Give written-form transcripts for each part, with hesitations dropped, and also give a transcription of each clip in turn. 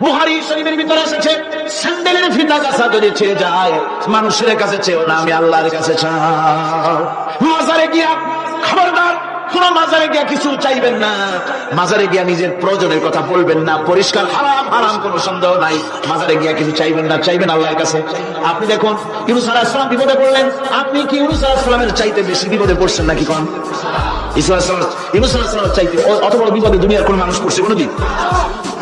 বুখারী শরীফের ভিতরে এসেছে, স্যান্ডেলের ফিতা কাছা যদি ছিঁড়ে যায়, মানুষের কাছে চেও না, আমি আল্লাহর কাছে চাও। মাজারে গিয়া খবরদার কোন মাজারে গিয়া কিছু চাইবেন না, মাজারে গিয়া নিজের প্রয়োজনের কথা বলবেন না, পরিষ্কার হারাম হারাম কোনো সন্দেহ নাই। মাজারে গিয়া কিছু চাইবেন না, চাইবেন আল্লাহর কাছে। আপনি দেখুন ইউনূস আলাইহিস সালাম বিপদে পড়লেন, আপনি কি ইউনূস আলাইহিস সালামের চাইতে বেশি বিপদে পড়ছেন নাকি? কোন ইউনূস আলাইহিস সালামের চাইতে অত বড় বিপদে দুনিয়ার কোন মানুষ পড়ছে কোনদিন?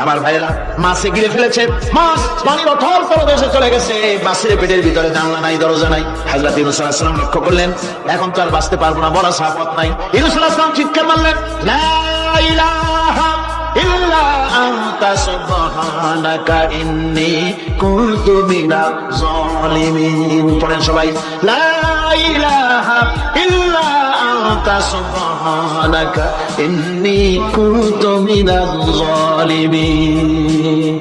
আমার ভাইয়েরা, মাছে গিরে ফেলেছে, মাছ পানির অথর তলদেশে চলে গেছে, মাছের পেটের ভিতরে জানলা নাই, দরজা নাই। হযরত ইউনূস আলাইহিস সালাম লক্ষ্য করলেন, এখন তো আর বাঁচতে পারবো না, বড় সাপত নাই। ইউনূস আলাইহিস সালাম চিৎকার মারলেন, লা ইলাহা ইল্লা আনতা সুবহানাকা ইন্নী কুনতু মিনাজ জালিমিন। পড়েন সবাই, লা ইলাহা ইল্লা আনতা সুবহানাকা ইন্নী কুনতু মিনাজ জালিমিন।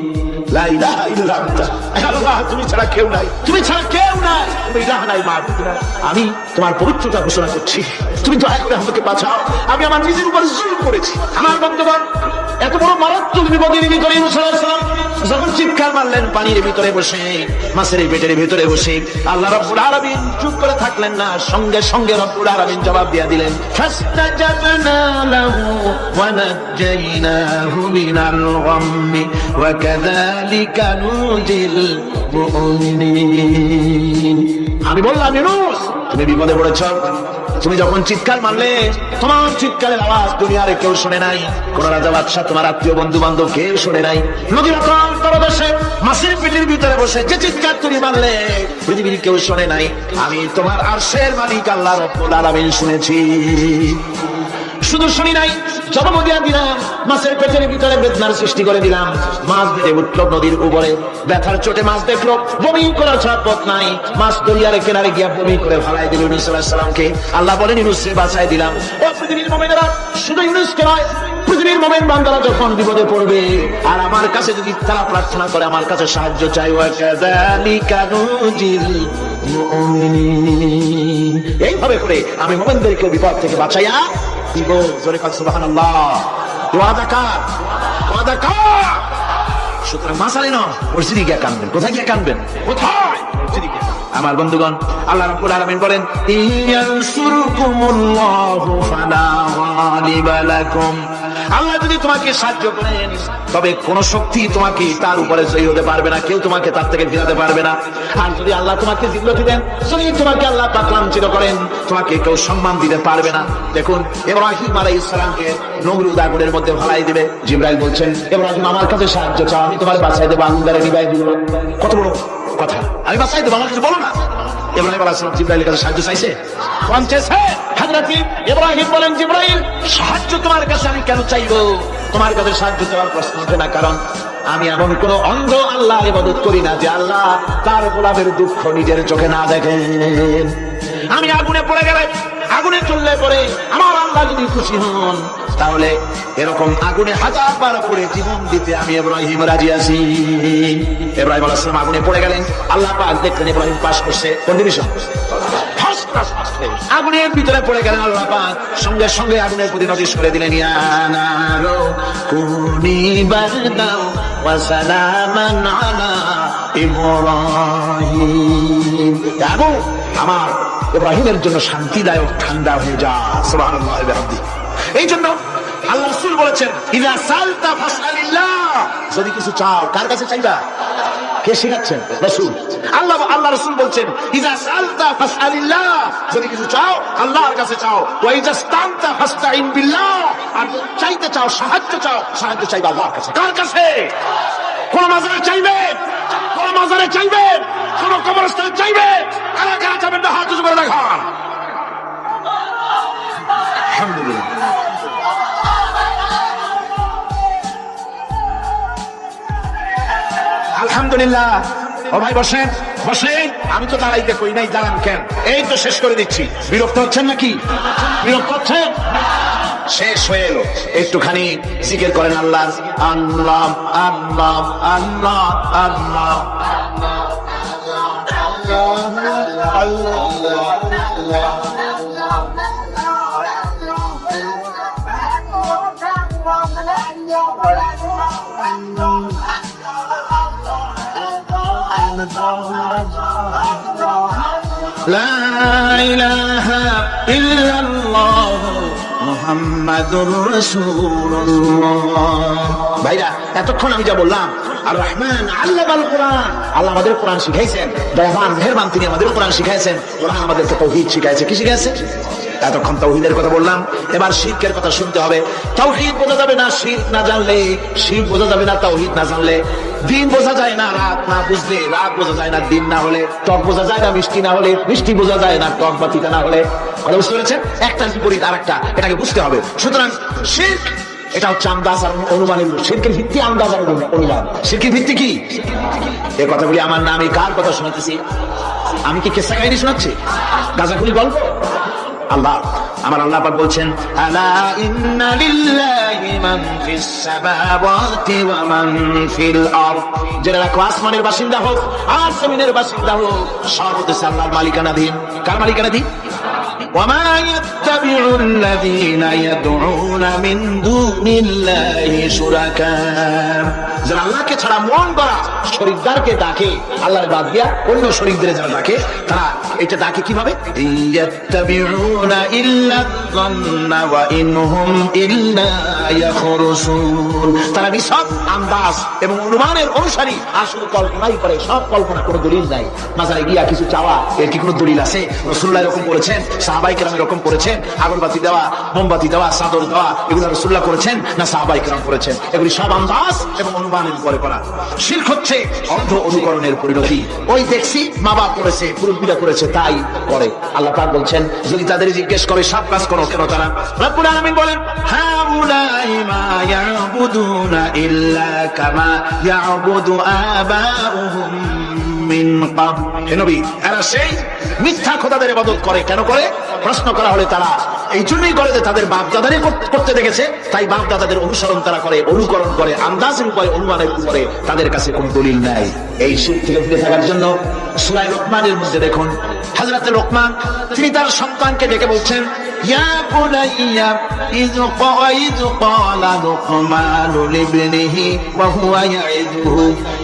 লা ইলাহা ইল্লা আনতা, আল্লাহ তুমি ছাড়া কেউ নাই, তুমি ছাড়া কেউ নাই, তুমি ইলাহ নাই, মাবুদ নাই। আমি তোমার পবিত্রতা ঘোষণা করছি, তুমি দয়া করে আমাকে বাঁচাও, আমি আমার নিজের উপর জুলুম করেছি। আমার বন্ধুগণ, এত বড় মারাত্মক বিপদের ভিতরে ইউনূস আলাইহিস সালাম যখন চিৎকার মারলেন, পানির ভিতরে বসে, মাছের পেটের ভিতরে বসে, আল্লাহ রাব্বুল আলামিন চুপ করে থাকলেন না, সঙ্গে সঙ্গে রব্বুল আলামিন জবাব দিয়ে দিলেন, ফাসতাজাবনা লাহু ওয়া নাজ্জাইনাহু মিনাল গাম্মি ওয়া কাযালিকা নুজিল মুমিনিন। আমি বললাম, ইউনূস তুমি বিপদে পড়েছ, তুমি যখন চিৎকার মারলে, তোমার চিৎকারের আওয়াজ দুনিয়ারে কেউ শুনে নাই, কোন রাজা বাদশা, তোমার আত্মীয় বন্ধু বান্ধব কেউ শুনে নাই। নদীর অতল তলদেশে মাছের পেটের ভিতরে বসে যে চিৎকার তুমি মারলে, পৃথিবীর কেউ শুনে নাই, আমি তোমার আরশের মালিক আল্লাহ রাব্বুল আলামিন শুনেছি। শুধু শুনি নাই, জবাব দিয়ে দিলাম, মাছের পেটের ভিতরে বেদনার সৃষ্টি করে দিলাম। মাছ বেড়ে উঠল নদীর উপরে, ব্যথার চোটে মাছ দেখলো, বমি করার ছাড় পথ নাই, মাছ দরিয়ার কিনারে গিয়া বমি করে ভালাই দিল ইউনূস আলাইহিস সালামকে। আল্লাহ বলেন, ইউনূসকে বাঁচাই দিলাম। ও পৃথিবীর মুমিনেরা, শুধু ইউনূসকে নয়, পৃথিবীর মুমিন বান্দারা যখন বিপদে পড়বে আর আমার কাছে যদি তারা প্রার্থনা করে, আমার কাছে সাহায্য চাই, ওয়া কাযালিকা নুজিল মুমিনিন, এইভাবে করে আমি মুমিনদেরকে বিপদ থেকে বাঁচাইয়া দিব। জোরে কাল সুবহানাল্লাহ। দোয়া যাকাত, দোয়া যাকাত। সুতরাং মাসালে না, মসজিদে গিয়ে কাঁদবেন। কোথায় গিয়ে কাঁদবেন? কোথায়? মসজিদে গিয়ে। আমার বন্ধুগণ, আল্লাহ রাব্বুল আলামিন বলেন, ইয়ানসুরকুমুল্লাহু ফালা গালিবা লাকুম। আল্লাহ যদি তোমাকে সাহায্য করেন, তবে কোন শক্তি তোমাকে তার উপরে জয়ী হতে পারবে না, কেউ তোমাকে তার থেকে ফিরাতে পারবে না। আর যদি আল্লাহ তোমাকে জিল্লতি দেন, যদি তোমাকে আল্লাহ পাক লাঞ্ছিত করেন, তোমাকে কেউ সম্মান দিতে পারবে না। দেখুন, ইব্রাহিম আলাইহিস সালামকে নমরুদ আগুনের মধ্যে ভালাই দিবে, জিবরাইল বলছেন, ইব্রাহিম আমার কাছে সাহায্য চাও, আমি তোমার বাঁচাই দেবো, আগুনদারে নিবাই দিব। কত বড় কথা, আমি বাঁচাই দেবো, আমার কাছে বলো না। ইব্রাহিম আলাইহিস সালাম জিবরাইলের কাছে সাহায্য চাইছে, হযরত ইব্রাহিম বলেন, জিবরাইল সাহায্য তোমার কাছে আমি কেন চাইবো? তোমার কাছে সাহায্য চাওয়ার প্রশ্ন ওঠে না, কারণ আমি এমন কোন অন্ধ আল্লাহর ইবাদত করি না যে আল্লাহ তার গোলামের দুঃখ নিজের চোখে না দেখেন। আমি আগুনে পড়ে গেলে, আগুনে চললে পরে আমার আল্লাহ যদি খুশি হন, তাহলে এরকম আগুনে হাজার বার পড়ে জীবন দিতে আমি ইব্রাহিম রাজি আছি। ইব্রাহিম আলাইহিস সালাম আগুনে পড়ে গেলেন, আল্লাহ পাক দেখলেন ইব্রাহিম পাস করছে, কোন ডিভিশন? আগুনের ভিতরে পড়ে গেলেন, আল্লাহ পাক সঙ্গে সঙ্গে আগুনের প্রতি নোটিশ করে দিলেন, ইয়া নারু কুনি বারদাও ওয়া সালামান আলা ইব্রাহিম। আগুন আমার ইব্রাহিমের জন্য শান্তিদায়ক, ঠান্ডা হয়ে যা। সুবহানাল্লাহ ওয়া বিহামদিহি। এই জন্য আল্লাহ রাসূল বলেছেন, ইযা সালতা ফাসআলিল্লাহ, যদি কিছু চাও কার কাছে চাইবা? কে শেখাচ্ছেন? রাসূল। আল্লাহ রাসূল বলছেন, ইযা সালতা ফাসআলিল্লাহ, যদি কিছু চাও আল্লাহর কাছে চাও, ওয়া ইযা ইসতানতা ফাসতাইন বিল্লাহ, আর চাইতে চাও, সাহায্য চাও, সাহায্য চাইবা আল্লাহর কাছে। কার কাছে? কোন মাজারে চাইবেন? কোন মাজারে চাইবেন? কোন কবরস্থানে চাইবেন? কারা কারা যাবেন না, হাত উঁচু করে দেখান। আলহামদুলিল্লাহ। আলহামদুলিল্লাহ। ও ভাই বসেন, বসেন। আমি তো দাঁড়াইতে কই নাই, দাঁড়ান কেন? এই তো শেষ করে দিচ্ছি। বিরক্ত হচ্ছেন নাকি? বিরক্ত হচ্ছেন? শেষ হয়ে এলো, একটুখানি জিকির করেন আল্লাহ, আল্লাহ আল্লাহ আল্লাহ আল্লাহ লা ইলাহা ইল্লাল্লাহ মুহাম্মাদুর রাসূলুল্লাহ। ভাইরা, এতক্ষণ আমি যা বললাম, আর রহমান আল্লামাল কোরআন, আল্লাহ আমাদের কোরআন শিখাইছেন, দয়াবান মেহেরবান, তিনি আমাদের কোরআন শিখাইছেন। কোরআন আমাদেরকে তাওহীদ শিখাইছে। কি শিখাইছে? এতক্ষণ তাওহীদের কথা বললাম, এবার শিরকের কথা শুনতে হবে। তাওহীদ বোঝা যাবে না শিরক না জানলে, শিরক বোঝা যাবে না তাওহীদ না জানলে। দিন বোঝা যায় না রাত না বুঝলে, রাত বোঝা যায় না দিন না হলে, টক বোঝা যায় না মিষ্টি না হলে, মিষ্টি বোঝা যায় না টক বা তিতা না হলে। কথা বুঝতে পেরেছেন? একটার বিপরীত আর একটা, এটাকে বুঝতে হবে। সুতরাং শিরক এটা হচ্ছে আন্দাজ আর অনুমানের। শিরকের ভিত্তি আন্দাজ আর অনুমান। শিরকের ভিত্তি কি? এই কথাগুলি আমার না আমি কার কথা শোনাতেছি? আমি কি কেসা কাহিনী শোনাচ্ছি? গাঁজাখুরি গল্প? আল্লাহ, আমার আল্লাহ পাক বলছেন, আলা ইন্না লিল্লাহি মান ফিস সামাওয়াতি ওয়া মান ফিল আরদ। যারা আসমানের বাসিন্দা হোক আর জমিনের বাসিন্দা হোক, সব হচ্ছে আল্লাহর মালিকানাধীন। কার মালিকানাধীন? وما يتبع الذين يدعون من دون الله شركاء। যারা আল্লাহকে ছাড়া মন গড়া শরীকদারকে ডাকে, আল্লাহর বাদ দিয়া অন্য শরীকদের যারা ডাকে, তারা এটা ডাকে কিভাবে? ইয়াত্তাবিউনা ইল্লা যান্না ওয়া ইনহুম ইল্লা ইয়াখরুসুন। তারা নিছক আন্দাজ এবং অনুমানের অনুসারী, আসল কল্পনাই করে। সব কল্পনা, কোনো দলিল নাই। মাজারে গিয়া কিছু চাওয়া, এর কি কোনো দলিল আছে? রাসূলুল্লাহ এরকম করেছেন, সাহাবায়ে কেরাম এরকম করেছেন? আগরবাতি দেওয়া, মোমবাতি দেওয়া, চাদর দেওয়া, এগুলো রাসূলুল্লাহ করেছেন না সাহাবায়ে কেরাম করেছেন? এগুলি সব আন্দাজ এবং অনুমানের উপরে করা। শিরক হচ্ছে অন্ধ অনুকরণের পরিণতি। ওই দেখছি মা বাপ করেছে, মুরব্বিরা করেছে, তাই করে। আল্লাহ পাক বলছেন, যদি তাদের জিজ্ঞেস করে সব কাজ করো কেন তারা? রব্বুল আলামিন বলেন, হাউলাই মা ইয়াবুদুনা ইল্লা কামা ইয়াবুদু আবাউহুম মিন ক্বাবল। হে নবী, এরা সেই মিথ্যা খোদাদের ইবাদত করে। কেন করে? প্রশ্ন করা হলে তারা এই জন্যই করে যে তাদের বাপ দাদারই করতে দেখেছে, তাই বাপ দাদাদের অনুসরণ তারা করে, অনুকরণ করে, আন্দাজের উপরে, অনুমানের উপরে। তাদের কাছে কোনো দলিল নাই। এই শিরক থেকে ফিরে থাকার জন্য সূরা লোকমানের মধ্যে দেখুন, হযরত লোকমান তিনি তার সন্তানকে ডেকে বলছেন, ইয়া বুনাইয়া ইয ক্বালা লুকমানু লিবনিহি ওয়া হুয়া ইয়াইদুহু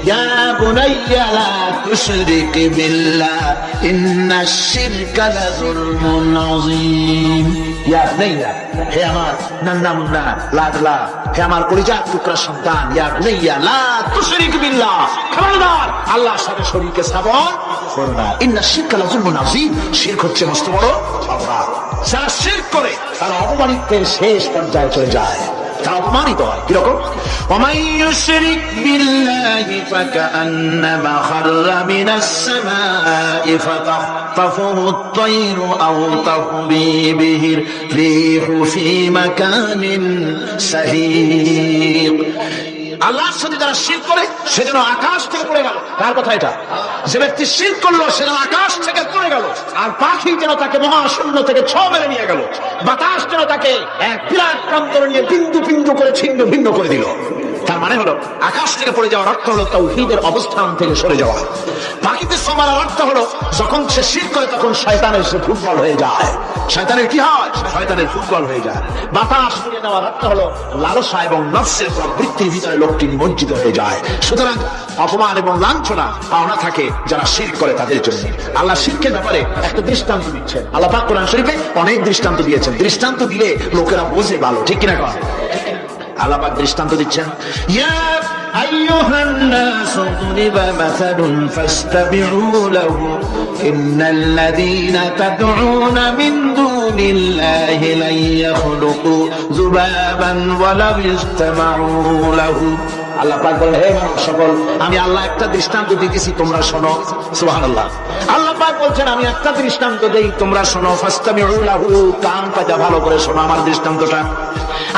ইয়া বুনাইয়া লা তুশরিক বিল্লাহ ইন্নাশ শিরকা লাযুলমুন আযীম। ইয়া বুনাইয়া, হে আমার নান্না মুন্না লাডলা, হে আমার কলিজার টুকরা সন্তান, ইয়া বুনাইয়া লা তুশরিক বিল্লাহ, খবরদার আল্লাহর সাথে শরীকে স্থাপন করো না। ইন্নাশ শিরকা লাযুলমুন আযীম। শিরক হচ্ছে মস্ত বড় অপরাধ। যারা শিরক করে তারা অপমানিতের শেষ পর্যায়ে চলে যায়, তারা অপমানিত হয়। কিরকম? ওয়ামান ইউশরিক বিল্লাহি ফাকান্নামা খাররা মিনাস সামাই ফাতাখতাফুহু আত-তায়রু আও তাহবি বিহির রিহু ফি মাকানিন সাহিক। আল্লাহর সাথে যারা শিরক করে সে যেন আকাশ থেকে পড়ে গেল। কার কথা এটা? যে ব্যক্তি শিরক করলো সে যেন আকাশ থেকে পড়ে গেল, আর পাখি যেন তাকে মহাশূন্য থেকে ছ মেরে নিয়ে গেল, বাতাস যেন তাকে এক বিরাট প্রান্তর নিয়ে বিন্দু বিন্দু করে ছিন্ন ভিন্ন করে দিল। তার মানে হলো আকাশ থেকে পড়ে যাওয়ার অর্থ হলো তাওহীদের অবস্থান থেকে সরে যাওয়া। পাখিতে সমার অর্থ হলো যখন সে শিরক করে তখন শয়তানের সে ফুটবল হয়ে যায়। শয়তানের কি হয়? শয়তানের ফুটবল হয়ে যায়। বাতাস নিয়ে নেওয়ার অর্থ হলো লালসা এবং নফসের প্রবৃত্তির ভিতরে লোকটি নিমজ্জিত হয়ে যায়। সুতরাং অপমান এবং লাঞ্ছনা পাওনা থাকে যারা শিরক করে তাদের জন্য। আল্লাহ শিরকের ব্যাপারে একটা দৃষ্টান্ত দিচ্ছেন। আল্লাহ পাক কোরআন শরীফে অনেক দৃষ্টান্ত দিয়েছেন। দৃষ্টান্ত দিলে লোকেরা বোঝে ভালো, ঠিক কিনা কন? আল্লাহ পাক দৃষ্টান্ত দিচ্ছেন, ইয়া আইয়ুহান নাসু দুরিবা মাসালুন ফাসতাবিউ লাহু ইন্নাল্লাযীনা তাদউনা মিন দুনিল্লাহি লা ইয়াখলুকু যুবাবান ওয়া লাউ ইসতামাউ লাহু। আল্লাহ পাক বলেন, হে মানুষ সকল, আমি আল্লাহ একটা দৃষ্টান্ত দিতেছি, তোমরা শোনো। সুবহানাল্লাহ। আল্লাহ পাক বলছেন, আমি একটা দৃষ্টান্ত দেই, তোমরা শোনো। ফাসতামিউ লাহু, কান পাজা ভালো করে শোনো আমার দৃষ্টান্তটা।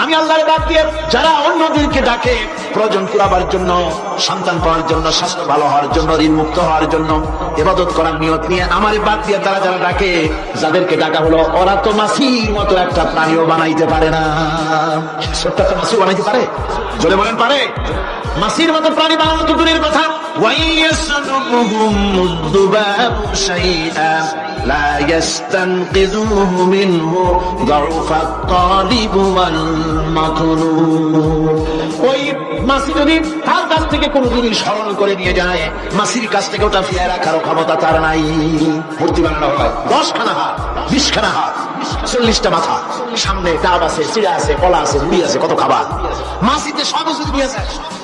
আমি আল্লাহর বাদ দিয়ে যারা অন্যদেরকে ডাকে প্রয়োজন পুরাবার জন্য, সন্তান পাওয়ার জন্য, স্বাস্থ্য ভালো হওয়ার জন্য, ঋণ মুক্ত হওয়ার জন্য, ইবাদত করার নিয়ত নিয়ে আমার বাদ দিয়ে তারা যারা ডাকে, যাদেরকে ডাকা হলো, ওরা তো মাছির মতো একটা প্রাণীও বানাইতে পারে না। ছোট্ট একটা মাছি বানাইতে পারে? জোরে বলেন, পারে? মাছির মতো প্রাণী বানানো তো দূরের কথা, ওয়াইয়াসলুবুহুম মুযযুবাবু শাইআ লা ইয়াস্তানকিযুহু মিনহু যাউফাত তালিব ওয়াল মাতলুব। ওই মাসি যদি তার কাছ থেকে কোনো জিনিস স্মরণ করে নিয়ে যায়, মাসির কাছ থেকে ওটা ফিরে রাখার ক্ষমতা তার নাই। মূর্তি বানানো হয় 10 খানা হাত, 20 খানা হাত, 40টা মাথা, সামনে ডাব আছে, চিড়া আছে, কলা আছে, মুড়ি আছে, কত খাবার। মাসিতে সব কিছু দিয়েছে,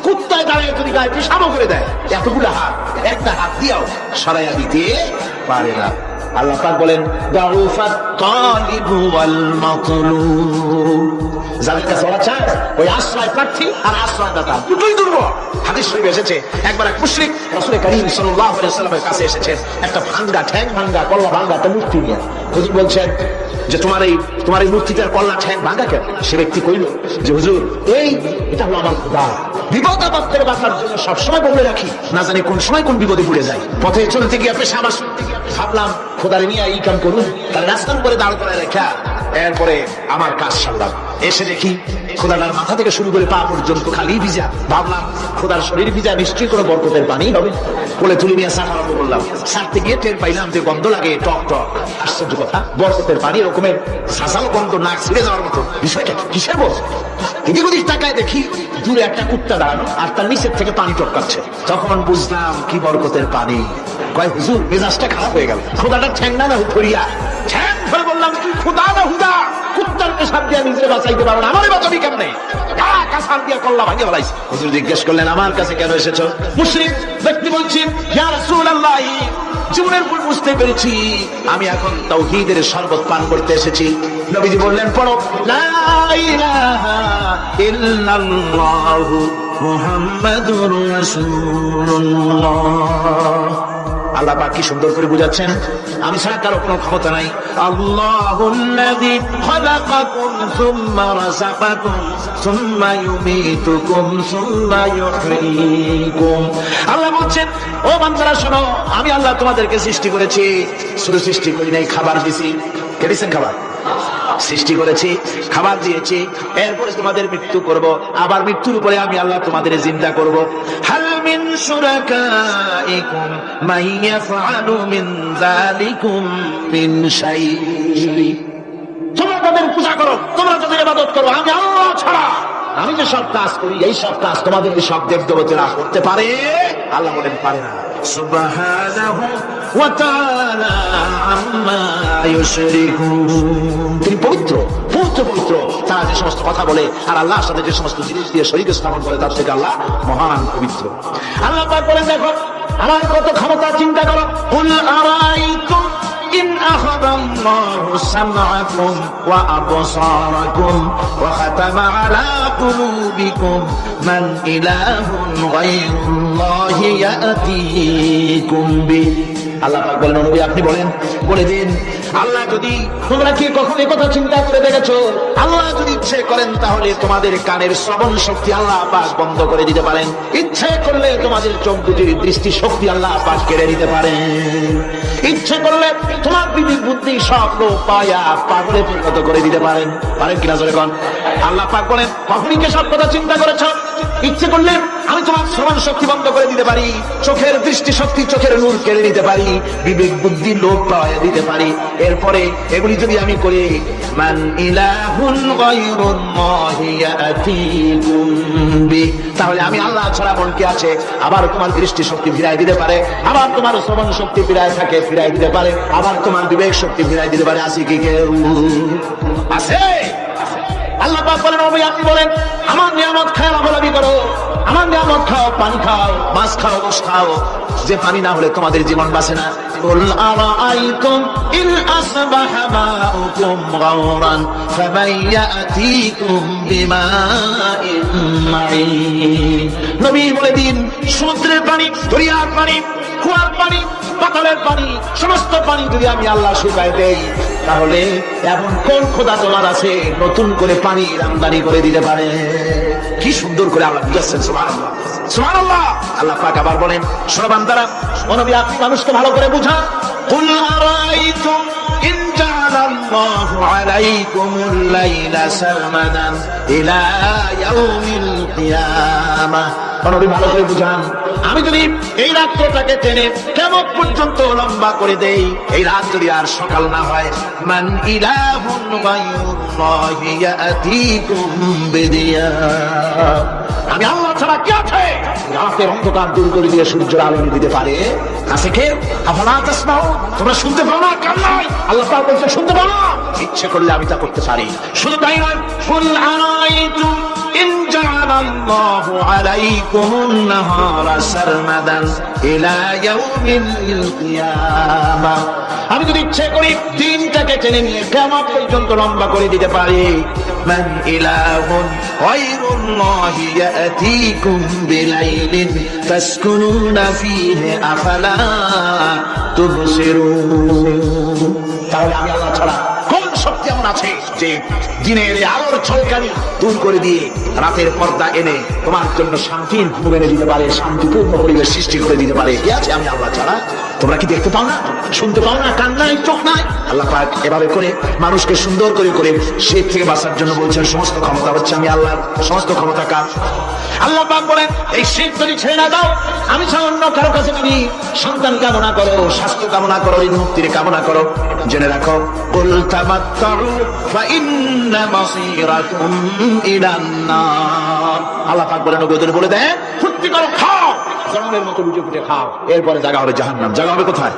কুত্তায় দাঁড়িয়ে যদি গায়ে পেশাবো করে দেয়, এতগুলো হাত একটা হাত দিয়েও সরাইয়া দিতে পারে না। আল্লাহ পাক বলেন দাউফাত তালিবু ওয়াল মাতলুব। যাদের কাছে ওরা চায়, ওই আশ্রয় প্রার্থী আর আশ্রয়দাতা দুটোই দুর্বল। হাদিস শরীফে এসেছে, একবার এক মুশরিক রাসূল করিম সাল্লাল্লাহু আলাইহি ওয়াসাল্লামের কাছে এসেছেন একটা ভাঙ্গা ঠ্যাং ভাঙ্গা কল্লা ভাঙ্গা একটা মূর্তি নিয়ে। হুজুর বলছেন যে তোমার এই মূর্তিটার কল্লা ঠ্যাং ভাঙ্গা কেন? সে ব্যক্তি কইল যে হুজুর এটা হলো আমার খোদা, বিপদ আপদ থেকে বাঁচার জন্য সবসময় বলে রাখি, না জানি কোন সময় কোন বিপদে পড়ে যায়। পথে চলতে গিয়ে পেশা আমার ভাবলাম খোদারে নিয়ে এই কাম করুন, তার রাস্তার উপরে দাঁড় করে রেখা এরপরে আমার কাজ সারলাম। এসে দেখি খোদার মাথা থেকে শুরু করে পা পর্যন্ত খালি ভিজা। ভাবলাম খোদার শরীর ভিজা, নিশ্চয়ই কোনো বরকতের পানি হবে। কোলে তুলে নিয়ে সাফ আরম্ভ করলাম। সারতে গিয়ে টের পাইলাম যে গন্ধ লাগে টক টক। আশ্চর্য কথা, বরকতের পানি এরকমের শাসাল গন্ধ, নাক ছিঁড়ে যাওয়ার মতো। বিষয়টা কিসের বলছে? এদিক ওদিক তাকায় দেখি দূরে একটা কুত্তা দাঁড়ানো আর তার নিচের থেকে পানি টপকাচ্ছে। তখন বুঝলাম কি বরকতের পানি। কয় হুজুর মেজাজটা খারাপ হয়ে গেল, খোদাটা ঠ্যাংনা না হুফরিয়া ঠ্যাং ধরে বললাম তুই খোদা না হুদা? কুত্তার পেশাব দিয়ে নিজেরে বাঁচাইতে পারো না, আমারে বাঁচাবি কেমনে? কাসার দিয়ে কল্লা ভাঙে ফেলাইছে। হুজুর জিজ্ঞেস করলেন আমার কাছে কেন এসেছো? মুশরিক ব্যক্তি বলছেন ইয়া রাসূলুল্লাহ, জীবনের ভুল বুঝতে পেরেছি, আমি এখন তাওহীদের শরবত পান করতে এসেছি। নবীজি বললেন পড়ো লা ইলাহা ইল্লাল্লাহু মুহাম্মাদুর রাসূলুল্লাহ। আল্লাহ পাক কি সুন্দর করে বুঝাচ্ছেন, আমি ছাড়া কারো কোনো ক্ষমতা নাই। আল্লাহুল্লাযী খালাকাকুম সুম্মা রাযাকাকুম সুম্মা ইউমীতুকুম সুম্মা ইউহয়ীকুম। আল্লাহ বলছেন ও বান্দারা শোনো, আমি আল্লাহ তোমাদেরকে সৃষ্টি করেছি, শুধু সৃষ্টি করি নাই, খাবার দিয়েছি। কে দিয়েছেন খাবার? সৃষ্টি করেছি, খাবার দিয়েছি, এরপরে তোমাদের মৃত্যু করব, আবার মৃত্যুর উপরে আমি আল্লাহ তোমাদের জিন্দা করব। হাল মিন শুরাকাইকুম মান ইয়াফআলু মিন যালিকুম মিন শাই। তোমরা তাদের পূজা করো, তোমরা তাদের ইবাদত করো, আমি আল্লাহ ছাড়া আমি যে সব কাজ করি এই সব কাজ তোমাদের সব দেবদেবতারা করতে পারে? আল্লাহ বলেন পারে না। সুবহানাহু ওয়া তাআলা আম্মা ইউশরিকুন। তিনি পবিত্র, পবিত্র, পবিত্র। তারা যে সমস্ত কথা বলে আর আল্লাহর সাথে যে সমস্ত জিনিস দিয়ে শরীক স্থাপন করে তার থেকে আল্লাহ মহান, পবিত্র। আল্লাহ পাক বলেন দেখো আমার কত ক্ষমতা, চিন্তা করো। কুল আরাইতুম ইন আখাযাল্লাহু সামআকুম ওয়া আবসারাকুম ওয়া খাতামা আলা কুলুবিকুম মান ইলাহুন গায়রুল্লাহি ইয়াতিকুম বিহি। আল্লাহ পাক বলেন নবী আপনি বলেন, বলে দিন আল্লাহ যদি, তোমরা কি কখনো এই কথা চিন্তা করে দেখেছো, আল্লাহ যদি ইচ্ছে করেন তাহলে তোমাদের কানের শ্রবণ শক্তি আল্লাহ পাক বন্ধ করে দিতে পারেন, ইচ্ছে করলে তোমাদের চোখ দুটির দৃষ্টি শক্তি আল্লাহ পাক কেড়ে দিতে পারেন, ইচ্ছে করলে তোমার বিবেক বুদ্ধি সব লোক পায়া পাগলে পরিণত করে দিতে পারেন। পারেন কিনা জোরে কোন? আল্লাহ পাক বলেন কখনই কি সব কথা চিন্তা করেছো? ইচ্ছে করলে আমি তোমার শ্রবণ শক্তি বন্ধ করে দিতে পারি, চোখের দৃষ্টি শক্তি, চোখের নূর কেড়ে নিতে পারি, বিবেক বুদ্ধি লোপ পাওয়া দিতে পারি। এরপরে এগুলি যদি আমি করি, মান ইলাহুন গায়রুল্লাহি ইয়াতিকুম বিহি, তাহলে আমি আল্লাহ ছাড়া মন কি আছে? আবার তোমার দৃষ্টি শক্তি ফিরাই দিতে পারে, আবার তোমার শ্রবণ শক্তি ফিরাই দিতে পারে, আবার তোমার বিবেক শক্তি ফিরাই দিতে পারে। আছে কি কেউ? আছে? আল্লাহ পাক বলেন নবী আপনি বলেন আমার নিয়ামত খাও, লাভালাভি করো, আমার নিয়ামত খাও, পানি খাও, মাছ খাও, গোশ খাও, যে পানি না হলে তোমাদের জীবন বাঁচে না। কুল আরাআইতুম ইন আসবাহা মাউকুম গাওরান ফামান ইয়াতিকুম বিমাইন মাঈন। নবী বলে দিন সমুদ্রের পানি, দরিয়ার পানি, কুয়ার পানি, পাতালের পানি, সমস্ত পানি যদি আমি আল্লাহ শুকায় দেই, তাহলে এমন কোন খোদা তোমার আছে নতুন করে পানি আমদানি করে দিতে পারে? কি সুন্দর করে আল্লাহ বুঝাচ্ছেন। সুবহানাল্লাহ, সুবহানাল্লাহ। আল্লাহ পাক আবার বলেন শোনো বান্দারা, ও নবী আপনি মানুষকে ভালো করে বুঝান। কুল আরাইতুম ইন জাআলাল্লাহু আলাইকুমুল লাইলা সারমাদান ইলা ইয়াউমিল কিয়ামাহ নবী ভালো করে বুঝান, আমি যদি এই রাত্রটাকে টেনে কিয়ামত পর্যন্ত লম্বা করে দেই, এই রাত যদি আর সকাল না হয়, মান ইলাহুন গায়রুল্লাহি ইয়াতিকুম বিদিয়া, আমি আল্লাহ ছাড়া কি আছে রাতের অন্ধকার দূর করে দিয়ে সূর্যের আলো দিতে পারে? আছে কে? আফালা তাসমাউ, তোমরা শুনতে পাও না? কান নাই? আল্লাহ পাক বলছে শুনতে পাও না? ইচ্ছে করলে আমি তা করতে পারি। শুধু তাই নয়, কুল আরাইতুম ইন জাআলাল্লাহু আলাইকুমুন নাহারা সারমাদান ইলা ইয়াউমিল কিয়ামাহ, আমি যদি ইচ্ছে করি দিনটাকে টেনে নিয়ে কিয়ামত পর্যন্ত লম্বা করে দিতে পারি। মান ইলাহুন গায়রুল্লাহি ইয়াতিকুম বিলাইলিন তাসকুনুনা ফীহি আফালা তুবসিরুন, তাহলে আমি আল্লাহ ছাড়া কোন শক্তি এমন আছে যে দিনের আলোর ঝলকানি দূর করে দিয়ে রাতের পর্দা এনে তোমার জন্য শান্তির ঘুম এনে দিতে পারে, শান্তিপূর্ণ পরিবেশ সৃষ্টি করে দিতে পারে? কি আছে আমি আল্লাহ ছাড়া? তোমরা কি দেখতে পাও না? শুনতে পাও না? কান নাই? চোখ নাই? আল্লাহ পাক এভাবে করে মানুষকে সুন্দর করে করে শীত থেকে বাঁচার জন্য বলছেন সমস্ত ক্ষমতা হচ্ছে আমি আল্লাহর। সমস্ত ক্ষমতা কার? আল্লাহ পাক বলেন এই শীত যদি ছেড়ে না দাও, আমি সামান্য কারো কাছে যদি সন্তান কামনা করো, স্বাস্থ্য কামনা করো, মুক্তির কামনা করো, জেনে রাখো কুল তামাত্তাউ ফা ইন্না মাসীরাকুম ইলান নার। আল্লাহ পাক বলেন ওদের বলে দেন ফুর্তি করো, খাও, জন্মের মতো লুটে ফুটে খাও, এরপরে জায়গা হবে জাহান্নাম। জায়গা হবে কোথায়?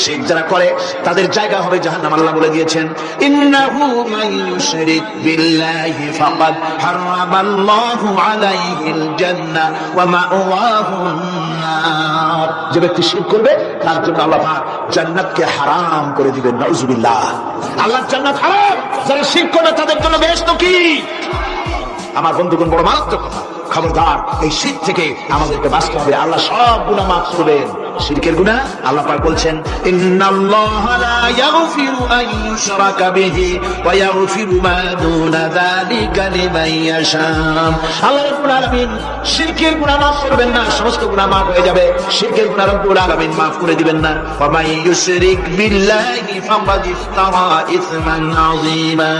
শীত যারা করে তাদের জায়গা হবে জাহান্নাম। আল্লাহ বলে দিয়েছেন ইন্নাহু মান ইউশরিক বিল্লাহি ফাকাদ হারামাল্লাহু আলাইহিল জান্নাহ ওয়া মাওয়াহুন নার, যে ব্যক্তি শিরক করবে তার জন্য আল্লাহ পাক জান্নাতকে হারাম করে দিবেন। নাউজুবিল্লাহ, আল্লাহর জান্নাত হারাম, যারা শিরক করবে তাদের জন্য বেহেশত কি? আমার বন্ধুগণ, বড় মারাত্মক কথা। খবরদার, এই শিরক থেকে আমাদেরকে বাঁচতে হবে। আল্লাহ সব গুনাহ মাফ করবেন। শিরকের গুনাহ আল্লাহ পাক বলছেন ইন্নাল্লাহা লা ইয়াগফিরু আন ইউশরাকা বিহি ওয়া ইয়াগফিরু মা দুনা যালিকা লিমান ইয়াশা। আল্লাহ রাব্বুল আলামিন শিরকের গুনাহ মাফ করবেন না, সমস্ত গুনাহ মাফ হয়ে যাবে। শিরকের গুনাহ রাব্বুল আলামিন মাফ করে দিবেন না। ওয়া মান ইউশরিক বিল্লাহি ফাকাদ ইফতারা ইসমান আযীমা,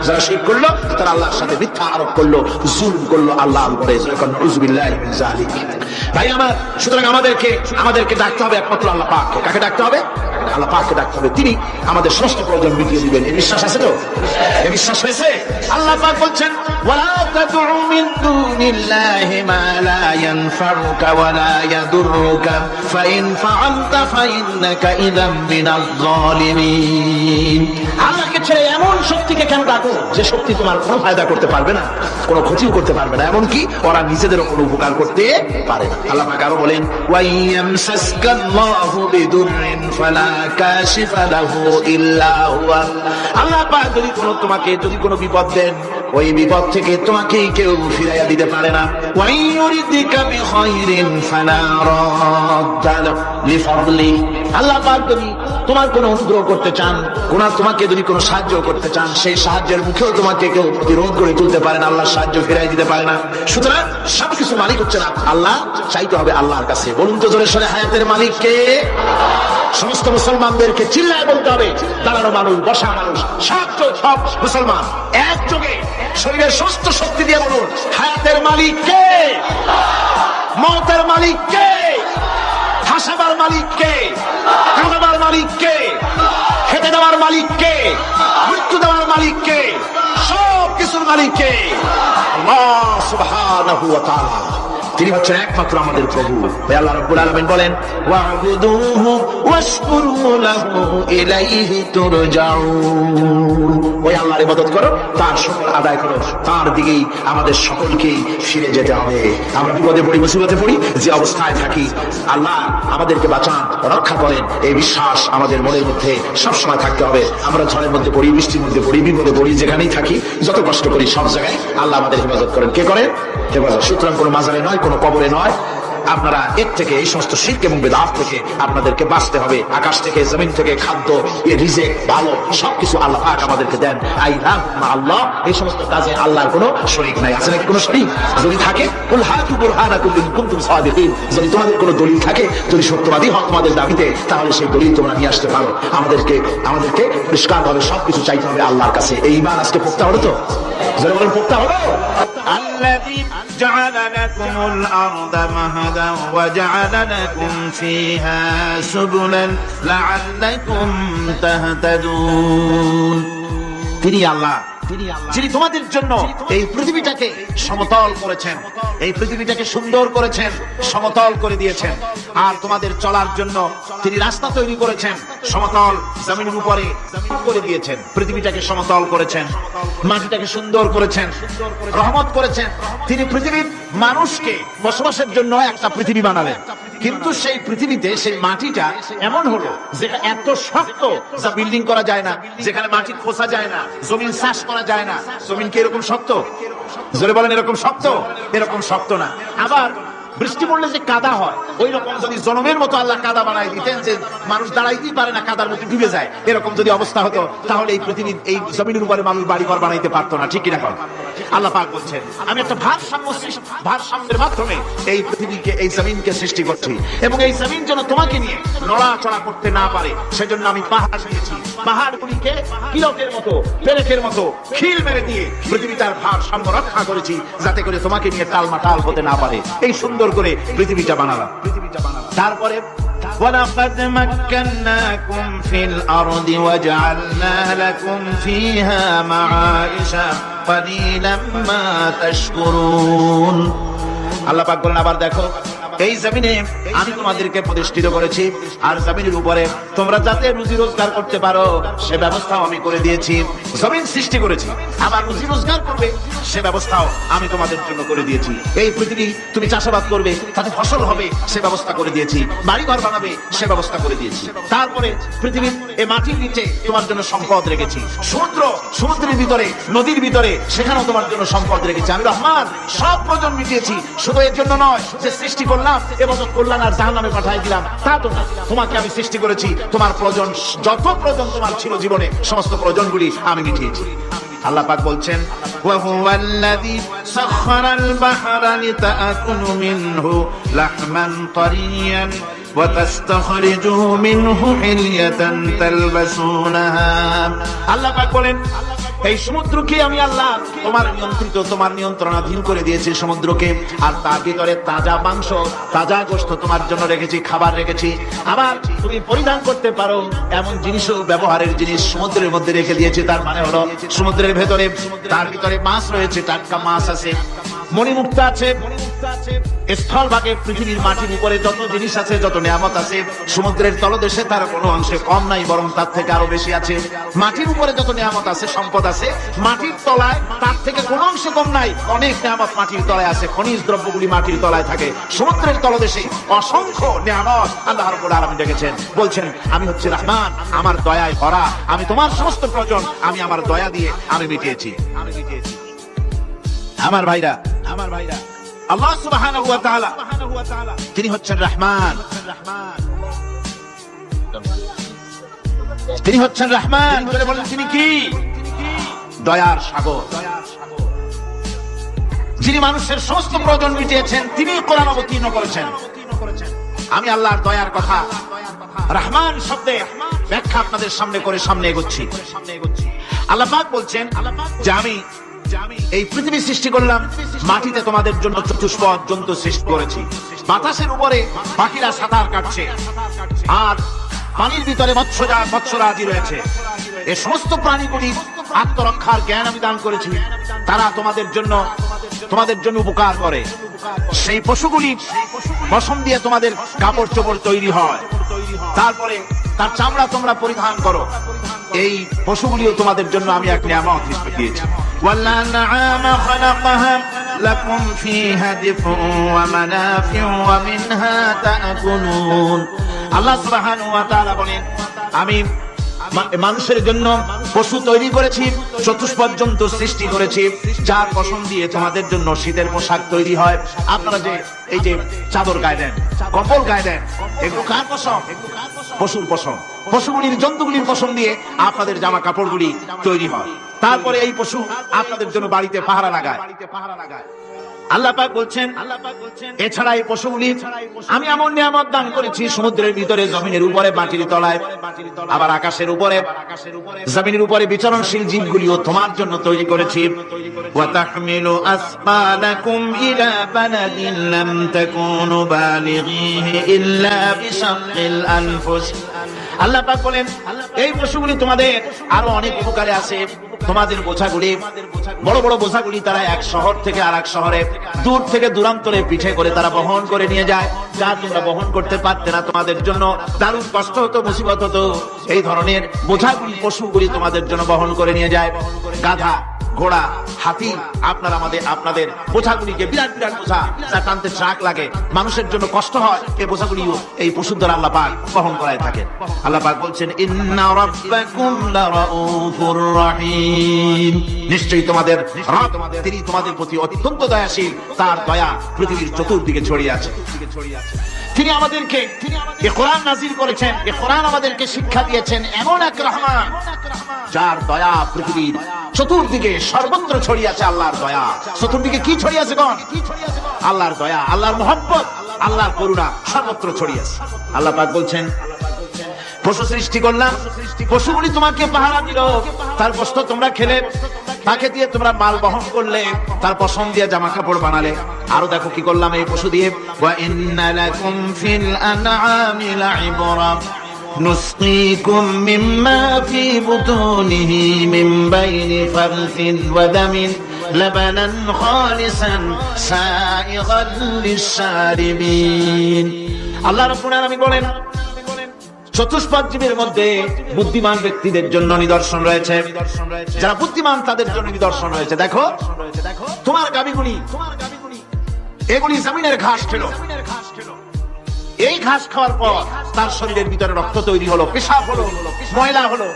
যারা শিরক করলো তারা আল্লাহর সাথে মিথ্যা আরোপ করলো, জুলম করলো আল্লাহর উপরে। নাউযুবিল্লাহি মিন যালিক। ভাই আমার, সুতরাং আমাদেরকে ডাকতে হবে একমাত্র আল্লাহ পাককে। কাকে ডাকতে হবে? আল্লাহ পাককে ডাকতে হবে। তিনি আমাদের সমস্ত প্রয়োজন মিটিয়ে দিবেন। এই বিশ্বাস আছে তো? এই বিশ্বাস হয়েছে? আল্লাহ পাক বলছেন ওয়ালা তাদউ মিন দুনিল্লাহি মা লা ইয়ানফাউকা ওয়া লা ইয়াদুররুকা ফাইন ফাআলতা ফাইন্নাকা ইযাম মিনাজ জালিমিন। আল্লাহকে ছেড়ে এমন শক্তিকে কেন ডাকো যে শক্তি তোমার কোনো ফায়দা করতে পারবে না, কোনো ক্ষতিও করতে পারবে না, এমনকি ওরা নিজেদেরও কোনো উপকার করতে পারে না। আল্লাহ পাক আরো বলেন ওয়াইয়ামসাসকাল্লাহু বিদুররিন ফালা কাশিফা লাহু ইল্লা হুয়া, আল্লাহ পাক যদি কোনো বিপদ দেন, ওই বিপদ থেকে তোমাকে কেউ ফিরাইয়া দিতে পারে না। ওয়াইয়ুরিদিকা বিখাইরিন ফালা রাদ্দা লিফাদলি, আল্লাহ পাক যদি তোমার কোনো অনুগ্রহ করতে চান, তোমাকে যদি কোনো সাহায্য করতে চান, সেই সাহায্যের মুখেও তোমাকে কেউ প্রতিরোধ করে তুলতে পারে না, আল্লাহর সাহায্য ফিরাই দিতে পারে না। সুতরাং সবকিছু মালিক হচ্ছে না আল্লাহ, চাইতে হবে আল্লাহর কাছে। বলুন তো জোরে সোরে, হায়াতের মালিক কে? সমস্ত মুসলমানদেরকে চিল্লায় বলতে হবে, দাঁড়ানো মানুষ, বসা মানুষ, সব মুসলমান একযোগে শরীরের সুস্থ শক্তি দিয়ে বলুন হায়াতের মালিক কে? মওতের মালিক কে? হাসাবার মালিক কে? কাঁদাবার মালিক কে? খেতে দেওয়ার মালিক কে? মৃত্যু দেওয়ার মালিক কে? সব কিছুর মালিক কে? আল্লাহ সুবহানাহু ওয়া তাআলা। তিনি হচ্ছেন একমাত্র আমাদের প্রভু। আল্লাহ রাব্বুল আলামিন বলেন ওয়া'বুদুহু ওয়াশকুরু লাহু ইলাইহি তুরজাউন, ওই আল্লাহর ইবাদত করো, তার শুকর আদায় করো, তার দিকেই আমাদের সকলকেই ফিরে যেতে হবে। আমরা বিপদে পড়ি, মুসিবতে পড়ি, যে অবস্থায় থাকি, আল্লাহ আমাদেরকে বাঁচান, রক্ষা করেন, এই বিশ্বাস আমাদের মনের মধ্যে সবসময় থাকতে হবে। আমরা ঝড়ের মধ্যে পড়ি, বৃষ্টির মধ্যে পড়ি, বিপদে পড়ি, যেখানেই থাকি, যত কষ্ট করি, সব জায়গায় আল্লাহ আমাদের হেফাজত করেন। কে করেন? হেফাজত। সুতরাং কোনো মাজারে নয়, কোনো কবরে নয়, আপনারা এর থেকে, এই সমস্ত শিরক এবং বিদআত থেকে আপনাদেরকে বাঁচতে হবে। আকাশ থেকে, জমিন থেকে, খাদ্য, রিজিক, ভালো সবকিছু আল্লাহ পাক আমাদেরকে দেন। আল্লাহ, এই সমস্ত কাজে আল্লাহর কোনো শরীক নাই। আছে নাকি কোনো শরীক? যদি থাকে কুল হাতু বুরহানাকুম ইন কুনতুম সাদিকিন, যদি তোমাদের কোনো দলিল থাকে, যদি সত্যবাদী হও তোমাদের দাবিতে, তাহলে সেই দলিল তোমরা নিয়ে আসতে পারো। আমাদেরকে পরিষ্কারভাবে সবকিছু চাইতে হবে আল্লাহর কাছে। এই ঈমান আজকে পোক্তা হলো তো? যারা বলেন পোক্তা হলো? الذي جعل لكم الأرض مهدا وجعل لكم فيها سبلا لعلكم تهتدون তিনি আল্লাহ যিনি তোমাদের জন্য এই পৃথিবীটাকে সমতল করেছেন, এই পৃথিবীটাকে সুন্দর করেছেন, সমতল করে দিয়েছেন। আর তোমাদের চলার জন্য তিনি রাস্তা তৈরি করেছেন, সমতল জমিনের উপরে করে দিয়েছেন, পৃথিবীটাকে সমতল করেছেন, মাটিটাকে সুন্দর করেছেন, রহমত করেছেন। তিনি পৃথিবীর মানুষকে বসবাসের জন্য একটা পৃথিবী বানালেন, কিন্তু সেই পৃথিবীতে সেই মাটিটা এমন হলো যেটা এত শক্ত যা বিল্ডিং করা যায় না, যেখানে মাটি খোসা যায় না, জমিন চাষ করা যায় না। জমিন কি এরকম শক্ত? জোরে বলেন, এরকম শক্ত? এরকম শক্ত না। আবার বৃষ্টি পড়লে যে কাদা হয়, ওই রকম যদি জনমের মতো আল্লাহ কাদা বানাই দিতেন যে মানুষ দাঁড়াইতেই পারে না, কাদার মধ্যে ডুবে যায়, এরকম যদি অবস্থা হতো তাহলে এই পৃথিবীর এই জমিনের উপরে মানুষ বাড়িঘর বানাইতে পারতো না। ঠিক কিনা? আল্লাহ পাক বলছেন আমি একটা ভারসাম্যের মাধ্যমে এই পৃথিবীকে, এই জমিনকে সৃষ্টি করছি, এবং এই জমিন যেন তোমাকে নিয়ে নড়াচড়া করতে না পারে সেজন্য আমি পাহাড় দিয়েছি। পাহাড়গুলিকে কিলকের মতো, পেরেকের মতো খিল মেরে দিয়ে পৃথিবী তার ভারসাম্য রক্ষা করেছি, যাতে করে তোমাকে নিয়ে টালমাটাল হতে না পারে। এই সুন্দর করে পৃথিবীটা বানালাম। তারপরে وَلَقَدْ مَكَّنَّاكُمْ فِي الْأَرْضِ وَجَعَلْنَا لَكُمْ فِيهَا مَعَائِشَ قَلِيلًا مَا تَشْكُرُونَ। আল্লাহ পাক বলেন আবার দেখো, এই জমিনে আমি তোমাদেরকে প্রতিষ্ঠিত করেছি, আর জমিনের উপরে তোমরা যাতে রুজি রোজগার করতে পারো সে ব্যবস্থাও আমি করে দিয়েছি। জমিন সৃষ্টি করেছি, আবার রুজি রোজগার করবে সে ব্যবস্থাও আমি তোমাদের জন্য করে দিয়েছি। এই পৃথিবী তুমি চাষাবাদ করবে, তাতে ফসল হবে সে ব্যবস্থা করে দিয়েছি, বাড়িঘর বানাবে সে ব্যবস্থা করে দিয়েছি। তারপরে পৃথিবীর এই মাটির নিচে তোমার জন্য সম্পদ রেখেছি, সমুদ্রের ভিতরে, নদীর ভিতরে, সেখানেও তোমার জন্য সম্পদ রেখেছি। আমি রহমান, সব প্রয়োজন মিটিয়েছি। শুধু এর জন্য নয় যে সৃষ্টি করলাম, এবাদত করলাম আর জাহান্নামে পাঠিয়ে দিলাম, তা তো না। তোমাকে আমি সৃষ্টি করেছি, তোমার প্রয়োজন, যত প্রয়োজন তোমার ছিল জীবনে, সমস্ত প্রয়োজনগুলি আমি মিটিয়েছি। আল্লাহ পাক বলছেন وَهُوَ الَّذِي سَخَّرَ الْبَحْرَ لِتَأْكُلُوا مِنْهُ لَحْمًا طَرِيًّا وَتَسْتَخْرِجُوا مِنْهُ حِلْيَةً تَلْبَسُونَهَا। আল্লাহ পাক বলেন এই সমুদ্রকে আমি আল্লাহ তোমার নিয়ন্ত্রিত, তোমার নিয়ন্ত্রণাধীন করে দিয়েছি সমুদ্রকে, আর তার ভিতরে তাজা মাংস, তাজা গোশত তোমার জন্য রেখেছি, খাবার রেখেছি। আবার তুমি পরিধান করতে পারো এমন জিনিসও, ব্যবহারের জিনিস সমুদ্রের মধ্যে রেখে দিয়েছি। তার মানে হলো সমুদ্রের ভেতরে, তার ভিতরে মাছ রয়েছে, টাটকা মাছ আছে, মণিমুক্তা আছে। স্থলভাগে পৃথিবীর মাটির উপরে যত জিনিস আছে, যত নিয়ামত আছে, সমুদ্রের তলদেশে তার কোনো অংশে কম নাই, বরং তার থেকে আরো বেশি আছে। মাটির উপরে যত নিয়ামত আছে, সম্পদ আছে, মাটির তলায় তার থেকে কোনো অংশে কম নাই, অনেক নিয়ামত মাটির তলায় আছে। খনিজ দ্রব্যগুলি মাটির তলায় থাকে। সমুদ্রের তলদেশে অসংখ্য নিয়ামত আল্লাহ রাব্বুল আলামিন রেখেছেন। বলছেন আমি হচ্ছে রহমান, আমার দয়ায় ভরা, আমি তোমার সমস্ত প্রয়োজন আমি আমার দয়া দিয়ে আমি মিটিয়েছি। আমার ভাইরা, আল্লাহ সুবহানাহু ওয়া তাআলা তিনি হচ্ছেন রহমান, তিনি হচ্ছেন রহমান। বলেন তিনি কি? দয়ার সাগর, যিনি মানুষের সমস্ত প্রয়োজন মিটিয়েছেন, তিনি কোরআন অবতীর্ণ করেছেন। আমি আল্লাহর দয়ার কথা রহমান শব্দে ব্যাখ্যা আপনাদের সামনে করে সামনে এগোচ্ছি। আল্লাহ পাক বলছেন যে আমি এই পৃথিবী সৃষ্টি করলাম, মাটিতে তোমাদের জন্য চতুষ্পদ জন্তু সৃষ্টি করেছি, বাতাসের উপরে পাখিরা সাঁতার কাটছে, আর পানির ভিতরে মৎস্যরাজি রয়েছে। এই সমস্ত প্রাণীগুলি আত্মরক্ষার জ্ঞান আমি দান করেছি, তারা তোমাদের জন্য উপকার করে। সেই পশুগুলি পশম দিয়ে তোমাদের কাপড় চোপড় তৈরি হয়, তারপরে তার চামড়া তোমরা পরিধান করো। এই পশুগুলিও তোমাদের জন্য আমি এক নিয়ামত হিসেবে দিয়েছি। وَالْأَنْعَامَ خَلَقَهَا لَكُمْ فِيهَا دِفْءٌ وَمَنَافِعُ وَمِنْهَا تَأْكُلُونَ। আল্লাহ সুবহানাহু ওয়া তাআলা বলেন আমি মানুষের জন্য পশু তৈরি করেছি, চতুষ্পদ জন্তু সৃষ্টি করেছি, যার পশম দিয়ে তোমাদের জন্য শীতের পোশাক তৈরি হয়। আপনারা যে এই যে চাদর গায়ে দেন, কম্বল গায়ে দেন, এগুলো কার পশম? পশুর পশম। পশুগুলির, জন্তুগুলির পশম দিয়ে আপনাদের জামা কাপড়গুলি তৈরি হয়। তারপরে এই পশু আপনাদের জন্য বাড়িতে পাহারা লাগায়। আল্লাহ পাক বলছেন এছাড়া এই পশুগুলি আমি এমন নিয়ামত দান করেছি, সমুদ্রের ভিতরে, জমিনের উপরে, মাটির তলায়, আবার আকাশের উপরে, জমিনের উপরে বিচরণশীল জীবগুলিও তোমার জন্য তৈরি করেছি। ওয়া তাহমিলু আসফালাকুম ইলা বালাদিন লাম তাকুনু বালিগিহি ইল্লা বিশাক্কিল আনফুস। আল্লাহ পাক বলেন এই পশুগুলি তোমাদের আরো অনেক উপকারে আছে। তোমাদের বোঝাগুলি, বড় বড় বোঝাগুলি তারা এক শহর থেকে আর এক শহরে, দূর থেকে দূরান্তরে পিঠে করে তারা বহন করে নিয়ে যায়, যা তোমরা বহন করতে পারতে না। তোমাদের জন্য দারুণ কষ্ট হতো, মুসিবত হতো। এই ধরনের বোঝাগুলি, পশুগুলি তোমাদের জন্য বহন করে নিয়ে যায়। গাধা, ঘোড়া, হাতি, আপনাদের বোঝাগুলিকে, বিরাট বিরাট বোঝা যা টানতে ট্রাক লাগে, মানুষের জন্য কষ্ট হয়, এই বোঝাগুলিও এই পশুর দ্বারা আল্লাহ পাক বহন করায় থাকে। আল্লাহ পাক বলছেন ইন্না রাব্বাকুম লারাউফুর রাহিম, নিশ্চয়ই তোমাদের রব, তিনি তোমাদের প্রতি অত্যন্ত দয়াশীল, তার দয়া পৃথিবীর চতুর্দিকে ছড়িয়ে আছে। তিনি আমাদেরকে এই কোরআন নাযিল করেছেন, এই কোরআন আমাদেরকে শিক্ষা দিয়েছেন এমন এক রহমান যার দয়া পৃথিবীর চতুর্দিকে সর্বত্র ছড়িয়ে আছে। আল্লাহর দয়া চতুর্দিকে কি ছড়িয়ে আছে? কোন? আল্লাহর দয়া, আল্লাহর মহব্বত, আল্লাহর করুণা সর্বত্র ছড়িয়ে আছে। আল্লাহ পাক বলছেন পশু সৃষ্টি করলাম, পশুগুলি তোমাকে পাহারা দিল, তার গোশত তোমরা খেলে, তাকে দিয়ে তোমরা মাল বহন করলে, তার পশম দিয়ে জামা কাপড় বানালে। আরো দেখো কি করলাম এই পশু দিয়ে, ওয়া ইন্না লাকুম ফিল আনআমি লাইবরা নুসকিকুম মিম্মা ফি বুতুনিহি মিন বাইনি ফারথিন ওয়া দামিন লাবানান খালিসান সাইগান লিশ-শারিবিন। আল্লাহ রাব্বুল আলামিন বলেন চতুষ্পাদ জীবের মধ্যে বুদ্ধিমান ব্যক্তিদের জন্য নিদর্শন রয়েছে, যারা বুদ্ধিমান তাদের জন্য নিদর্শন রয়েছে। দেখো তোমার গাভীগুলি, এগুলি জমিনের ঘাস খেলো, এই ঘাস খাওয়ার পর তার শরীরের ভিতরে রক্ত তৈরি হলো, পেশাব হলো, ময়লা হলো।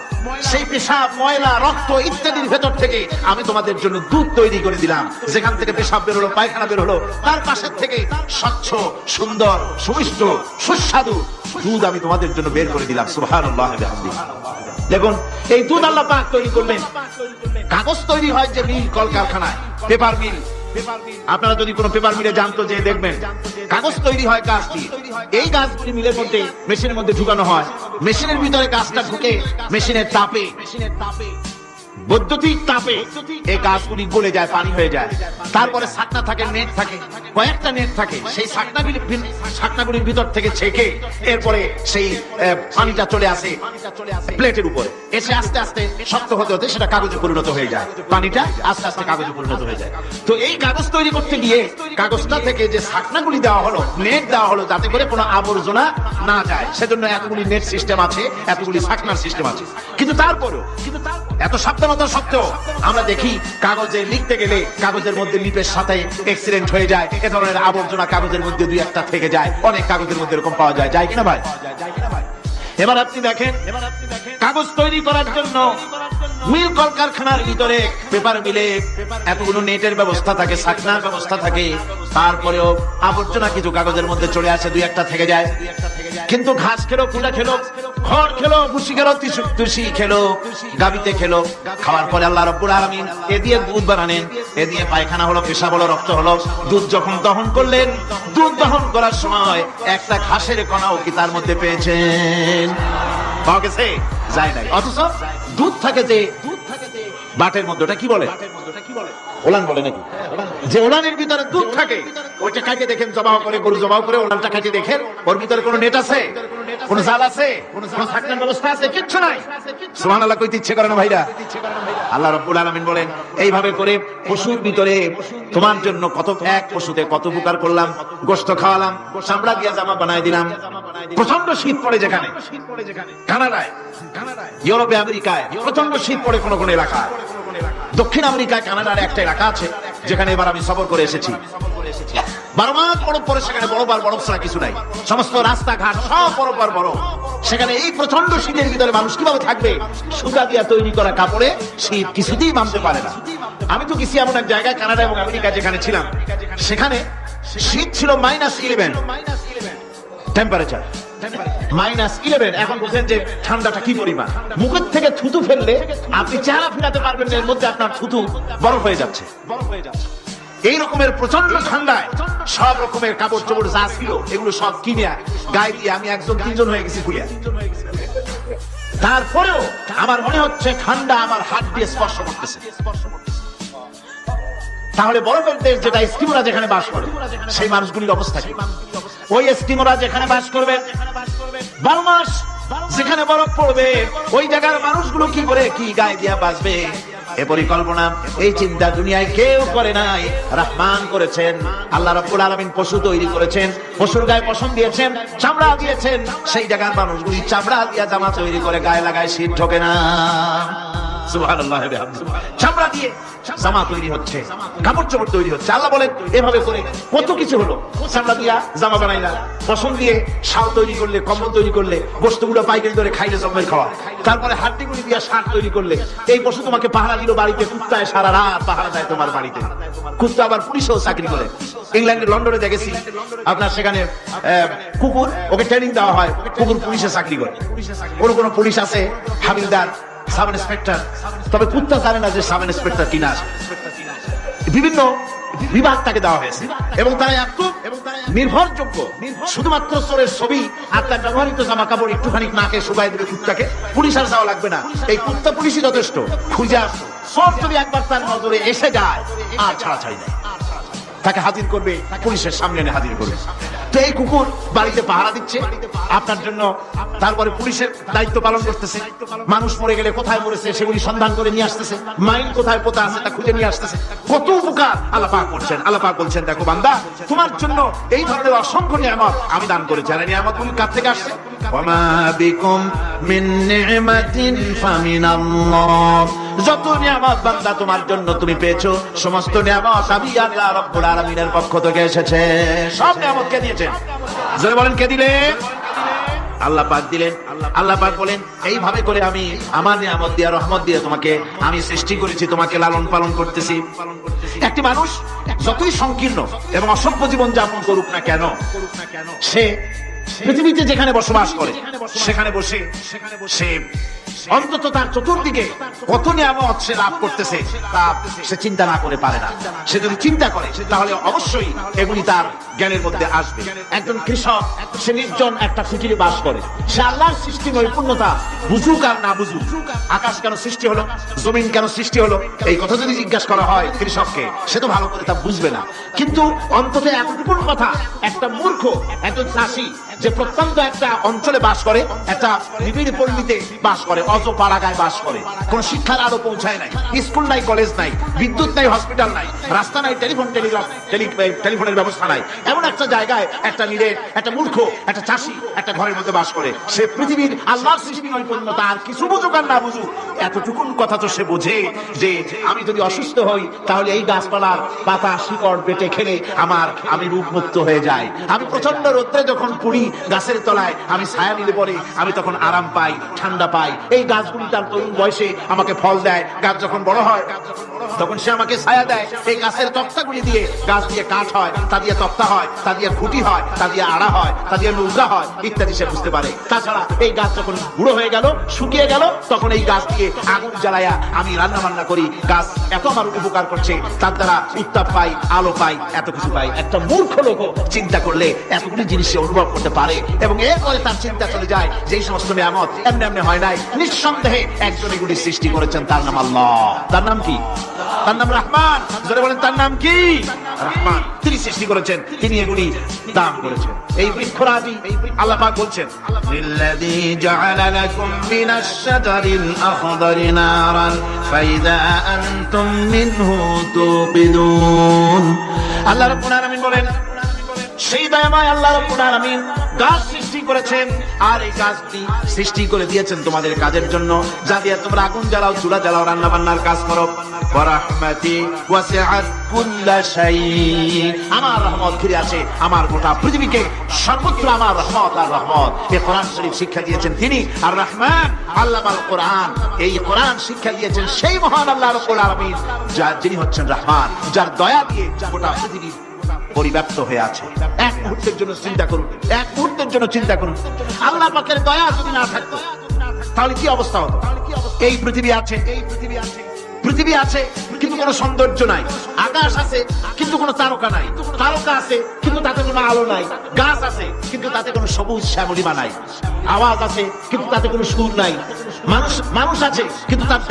সেই পেশাব, ময়লা, রক্ত ইত্যাদির ভেতর থেকে আমি তোমাদের জন্য দুধ তৈরি করে দিলাম। যেখান থেকে পেশাব বের হলো, পায়খানা বের হলো, তার পাশের থেকে স্বচ্ছ, সুন্দর, সুমিষ্ট, সুস্বাদু দুধ আমি তোমাদের জন্য বের করে দিলাম। সুবহানাল্লাহ ওয়া বিহামদিহি। দেখুন এই দুধ আল্লাহ পাক তৈরি করলেন। কাগজ তৈরি হয় যে মিল, কলকারখানায়, পেপার মিল। আপনারা যদি কোনো পেপার মিলে জানতো যে দেখবেন কাগজ তৈরি হয় গাছ দিয়ে। এই গাছগুলি মিলের মধ্যে, মেশিনের মধ্যে ঢুকানো হয়, মেশিনের ভিতরে গাছটা ঢুকে মেশিনের তাপে, বৈদ্যুতিক তাপে এই গাছগুলি গলে যায়, পানি হয়ে যায়। তারপরে ছাকনা থাকে, নেট থাকে, কয়েকটা নেট থাকে, সেই ছাকনাগুলির ভিতর থেকে ছেঁকে এরপরে সেই পানিটা চলে আসে প্লেটের উপরে, এসে আস্তে আস্তে শক্ত হতে হতে সেটা কাগজে পরিণত হয়ে যায়। পানিটা আস্তে আস্তে কাগজে পরিণত হয়ে যায়। তো এই কাগজ তৈরি করতে গিয়ে কাগজটা থেকে যে ছাকনাগুলি দেওয়া হলো, নেট দেওয়া হলো, যাতে করে কোনো আবর্জনা না যায়, সেজন্য এতগুলি নেট সিস্টেম আছে, এতগুলি ছাকনার সিস্টেম আছে। কিন্তু তারপরেও এত সাবধানতা সত্ত্বেও আমরা দেখি কাগজে লিখতে গেলে কাগজের মধ্যে লিপের সাথে অ্যাক্সিডেন্ট হয়ে যায়, এ ধরনের আবর্জনা কাগজের মধ্যে দুই একটা থেকে যায়। অনেক কাগজের মধ্যে এরকম পাওয়া যায়, যায় কিনা ভাই? এবার আপনি দেখেন কাগজ তৈরি করার জন্য মিল কলকারখানার ভিতরে, পেপার মিলে এতগুলো নেটের ব্যবস্থা থাকে, ছাকনার ব্যবস্থা থাকে, তারপরেও আবর্জনা কিছু কাগজের মধ্যে চলে আসে, দুই একটা থেকে যায়। কিন্তু ঘাস খেলো, কুড়া খেলো, খড় খেলো, ভুসি খেলো, তুষি খেলো, গাবিতে খেলো, খাওয়ার পরে আল্লাহ রাব্বুল আলামিন এ দিয়ে দুধ বানালেন, এ দিয়ে পায়খানা হলো, পেশাব হলো, রক্ত হলো। দুধ যখন দহন করলেন, দুধ দহন করার সময় একটা ঘাসের কণাও কি তার মধ্যে পেয়েছেন? পাওয়া গেছে? যায় নাই। অথচ দুধ থাকে যে বাটের মধ্যে, ওটা কি বলে? ওলান বলে নাকি? যে ওলানের ভিতরে দুধ থাকে, ওইটা কাকে দেখেন জবাহ করে, গরু জবাহ করে ওলানটা কাকে দেখেন, ওর ভিতরে কোনো নেট আছে, কোনো জাল আছে, কোনো ছাকনার ব্যবস্থা আছে? কিচ্ছু নাই। সুবহানাল্লাহ কইতে ইচ্ছে করে না ভাইরা? আল্লাহ রাব্বুল আলামিন বলেন এইভাবে করে পশুর ভিতরে তোমার জন্য কত, এক পশুতে কত উপকার করলাম। গোশত খাওয়ালাম, চামড়া দিয়ে জামা বানায় দিলাম। প্রচন্ড শীত পড়ে যেখানে, কানাডায়, ইউরোপে, আমেরিকায় প্রচন্ড শীত পড়ে কোন কোন এলাকায়। দক্ষিণ আমেরিকায়, কানাডার একটা এলাকা আছে যেখানে এবার আমি সফর করে এসেছি। 12 মাস বরফ পরে, সেখানে বরফ আর বরফ ছাড়া কিছু নাই, সমস্ত রাস্তাঘাট সব বরফ আর বরফ। সেখানে এই প্রচন্ড শীতের ভিতরে মানুষ কিভাবে থাকবে? সুতা দিয়া তৈরি করা কাপড়ে শীত কিছুতেই মানতে পারে না। আমি তো গেছি এমন এক জায়গায়, কানাডা এবং আমেরিকা যেখানে ছিলাম, সেখানে শীত ছিল -11 টেম্পারেচার, -11। এখন বুঝেন যে ঠান্ডাটা কি পরিমাণ। মুখের থেকে থুতু ফেললে আপনি চেহারা ফিরাতে পারবেন না, এর মধ্যে আপনার থুতু বরফ হয়ে যাচ্ছে। এই রকমের প্রচন্ড ঠান্ডায় সব রকমের কাপড় চোপড় যা ছিল এগুলো সব কিনে গায়ে দিয়ে আমি একজন তিনজন হয়ে গেছি ঘুরিয়া। তারপরেও আমার মনে হচ্ছে ঠান্ডা আমার হাত দিয়ে স্পর্শ করতেছে। তাহলে বরফের দেশ যেটা স্টিমরা যেখানে বাস করে সেই মানুষগুলির অবস্থা কি? ওই স্টিমরা যেখানে বাস করবে 12 মাস যেখানে বরফ পড়বে ওই জায়গার মানুষগুলো কি করে কি গায়ে দিয়া বাঁচবে? এ পরিকল্পনা এই চিন্তা দুনিয়ায় কেউ করে নাই, রহমান করেছেন। আল্লাহ রাব্বুল আলামিন পশু তৈরি করেছেন, পশুর গায়ে পশম দিয়েছেন, চামড়া দিয়েছেন, সেই জায়গার মানুষগুলি চামড়া দিয়া জামা তৈরি করে গায়ে লাগায়, শীত ঢোকে না। সুবহানাল্লাহ, চামড়া দিয়ে জামা তৈরি হচ্ছে, কাপড় চোপড় তৈরি হচ্ছে। আল্লাহ বলেন এভাবে করে কত কিছু হলো। চামড়া দিয়া জামা বানাইলা, পশম দিয়ে শাল তৈরি করলে, কম্বল তৈরি করলে, বস্তুগুলো পাইকারি ধরে খাইলে জমের খাওয়া। তারপরে হাড্ডিগুলি দিয়া শাক তৈরি করলে, এই পশু তোমাকে পাহারা দিল বাড়িতে, কুত্তায় সারা রাত পাহারা দেয় তোমার বাড়িতে। কুত্তা আবার পুলিশেও চাকরি করে। ইংল্যান্ডে লন্ডনে দেখেছি আপনার সেখানে কুকুর, ওকে ট্রেনিং দেওয়া হয়, কুকুর পুলিশে চাকরি করে। কোন পুলিশ আছে হাবিলদার, সাব ইন্সপেক্টর, তবে কুত্তা জানে না যে সাব ইন্সপেক্টর কিনা আছে। বিভিন্ন বিভাগ তাকে দেওয়া হয়েছে এবং তারা একটু নির্ভরযোগ্য। শুধুমাত্র চোরের ছবি আর তার ব্যবহৃত জামা কাপড় একটুখানি নাকে শুকাই দেবে কুত্তাকে, পুলিশ আর যাওয়া লাগবে না। এই কুত্তা পুলিশই যথেষ্ট। খুঁজে আসো, সব যদি একবার তার নজরে এসে যায় আর ছাড়াছাড়ি নেই, তাকে হাজির করবে, পুলিশের সামনে এনে হাজির করবে। তো এই কুকুর বাড়িতে পাহারা দিচ্ছে আপনার জন্য, তারপরে পুলিশের দায়িত্ব পালন করতেছে। মানুষ মরে গেলে কোথায় মরেছে সেগুলি সন্ধান করে নিয়ে আসতেছে, মাইন কোথায় পোতা আছে তা খুঁজে নিয়ে আসতেছে। কত উপকার আল্লাহ পাক করছেন। আল্লাহ পাক বলছেন, দেখো বান্দা, তোমার জন্য এই ধরনের অসংখ্য নিয়ামত আমি দান করেছি। আর নিয়ামতগুলি কার থেকে আসছে? ওয়ামা বিকুম মিন নি'মাতিন ফামিনাল্লাহ। যত নিয়ামত বান্দা তোমার জন্য তুমি পেয়েছো, সমস্ত নিয়ামত আমি আল্লাহ রাব্বুল আলামিনের পক্ষ থেকে এসেছে। সব নিয়ামত কে দিয়েছেন? যারা বলেন কে দিলেন? আল্লাহ পাক দিলেন। আল্লাহ পাক বলেন, এইভাবে করে আমি আমার নিয়ামত দিয়ে, রহমত দিয়ে তোমাকে আমি সৃষ্টি করেছি, তোমাকে লালন পালন করতেছি। একটি মানুষ যতই সংকীর্ণ এবং অসভ্য জীবন যাপন করুক না কেন, সে পৃথিবীতে যেখানে বসবাস করে সেখানে বসে সে অন্তত তার চতুর্দিকে কত নিয়ামত সে লাভ করতেছে তা সে চিন্তা না করে পারে না। সে যদি চিন্তা করে তাহলে অবশ্যই এগুলি তার জ্ঞানের মধ্যে আসবে। একজন কৃষক, সে নির্জন একটা কুটিরে বাস করে, সে আল্লাহর সৃষ্টি নৈপুণ্যতা বুঝুক আর না বুঝুক, আকাশ কেন সৃষ্টি হলো, জমিন কেন সৃষ্টি হলো, এই কথা যদি জিজ্ঞাসা করা হয় কৃষককে, সে তো ভালো করে তা বুঝবে না। কিন্তু অন্তত এতটুকু কথা একটা মূর্খ, একজন চাষী যে প্রত্যন্ত একটা অঞ্চলে বাস করে, একটা নিবিড় পল্লীতে বাস করে, অজপাড়াগায় বাস করে, কোন শিক্ষার আলো পৌঁছায় নাই, স্কুল নাই, কলেজ নাই, বিদ্যুৎ নাই, হসপিটাল নাই, রাস্তা নাই, টেলিফোনের ব্যবস্থা নাই, এমন একটা জায়গায় একটা নিরেট, একটা মূর্খ, একটা চাষী একটা ঘরের মধ্যে বাস করে। সে পৃথিবীর আল্লাহর সৃষ্টি নৈপুণ্যতা আর কিছু বুঝুক আর না বুঝুক, এতটুকুন কথা তো সে বোঝে যে আমি যদি অসুস্থ হই তাহলে এই গাছপালার পাতা শিকড় পেটে খেলে আমি রূপমুক্ত হয়ে যাই। আমি প্রচন্ড রোদ্রে যখন পুড়ি গাছের তলায়, আমি ছায়া নিলে পরে আমি তখন আরাম পাই, ঠান্ডা পাই। এই গাছগুলি তার তরুণ বয়সে আমাকে ফল দেয়, গাছ যখন বড় হয় তখন সে আমাকে ছায়া দেয়। এই গাছের তক্তাগুলি দিয়ে, গাছ দিয়ে কাঠ হয়, তা দিয়ে তক্তা হয়, তা দিয়ে খুঁটি হয়, তা দিয়ে আড়া হয়, তা দিয়ে নৌকা হয় ইত্যাদি সে বুঝতে পারে। তাছাড়া এই গাছ যখন বুড়ো হয়ে গেল, শুকিয়ে গেল, তখন এই গাছ দিয়ে আগুন জ্বালায়া আমি রান্না বান্না করি। গাছ এত আমার উপকার করছে, তার দ্বারা উত্তাপ পাই, আলো পাই, এত কিছু পাই। একটা মূর্খ লোক চিন্তা করলে এতগুলি জিনিস সে অনুভব করতে পারে এবং এরপরে তার চিন্তা চলে যায় যে এই সমস্ত নিয়ামত এমনি এমনি হয় নাই, নিঃসন্দেহে একজন এগুলি সৃষ্টি করেছেন, তার নাম আল্লাহ। তার নাম কি? তার নাম রহমান। যারা বলেন তার নাম কি? রহমান। তিনি সৃষ্টি করেছেন, তিনি এগুলি দান করেছেন। এই বৃক্ষরাজি আল্লাহ পাক বলছেন, লিল্লাযী জাআলা লাকুম মিনাশ শাজারিল আখদারি নারান ফাইযা আনতুম মিনহু তুকিদুন। আল্লাহ রাব্বুল আলামিন বলেন, সেই দয়াময় আল্লাহ রাব্বুল আলামিন গাছ সৃষ্টি করেছেন, আর এই গাছটি সৃষ্টি করে দিয়েছেন তোমাদের কাজের জন্য, যা দিয়ে তোমরা আগুন জ্বালাও, চুলা জ্বালাও, রান্না বান্নার কাজ করো। ওয়া রাহমাতি ওয়াসিআত কুল্লা শাই। আমার রহমত ঘিরে আছে আমার গোটা পৃথিবীকে, সর্বত্র আমার রহমত আর রহমত। এই কোরআন শরীফ শিক্ষা দিয়েছেন তিনি আর রহমান আল্লামাল কোরআন। এই কোরআন শিক্ষা দিয়েছেন সেই মহান আল্লাহ রাব্বুল আলামিন, যিনি হচ্ছেন রহমান, যার দয়া দিয়ে গোটা পৃথিবী পরিব্যাপ্ত হয়ে আছে। এক মুহূর্তের জন্য চিন্তা করুন, এক মুহূর্তের জন্য চিন্তা করুন, আল্লাহ পাকের দয়া যদি না থাকতো তাহলে কি অবস্থা হতো? এই পৃথিবী আছে, পৃথিবী আছে কিন্তু কোনো সৌন্দর্য নাই, আকাশ আছে কিন্তু কোনো তারকা নাই, তারকা আছে কিন্তু তাতে কোনো আলো নাই, গাছ আছে কিন্তু তাতে কোনো সবুজ শ্যামলিমা নাই, আওয়াজ আছে কিন্তু তাতে কোনো সুর নাই, মানুষ আছে কিন্তু তার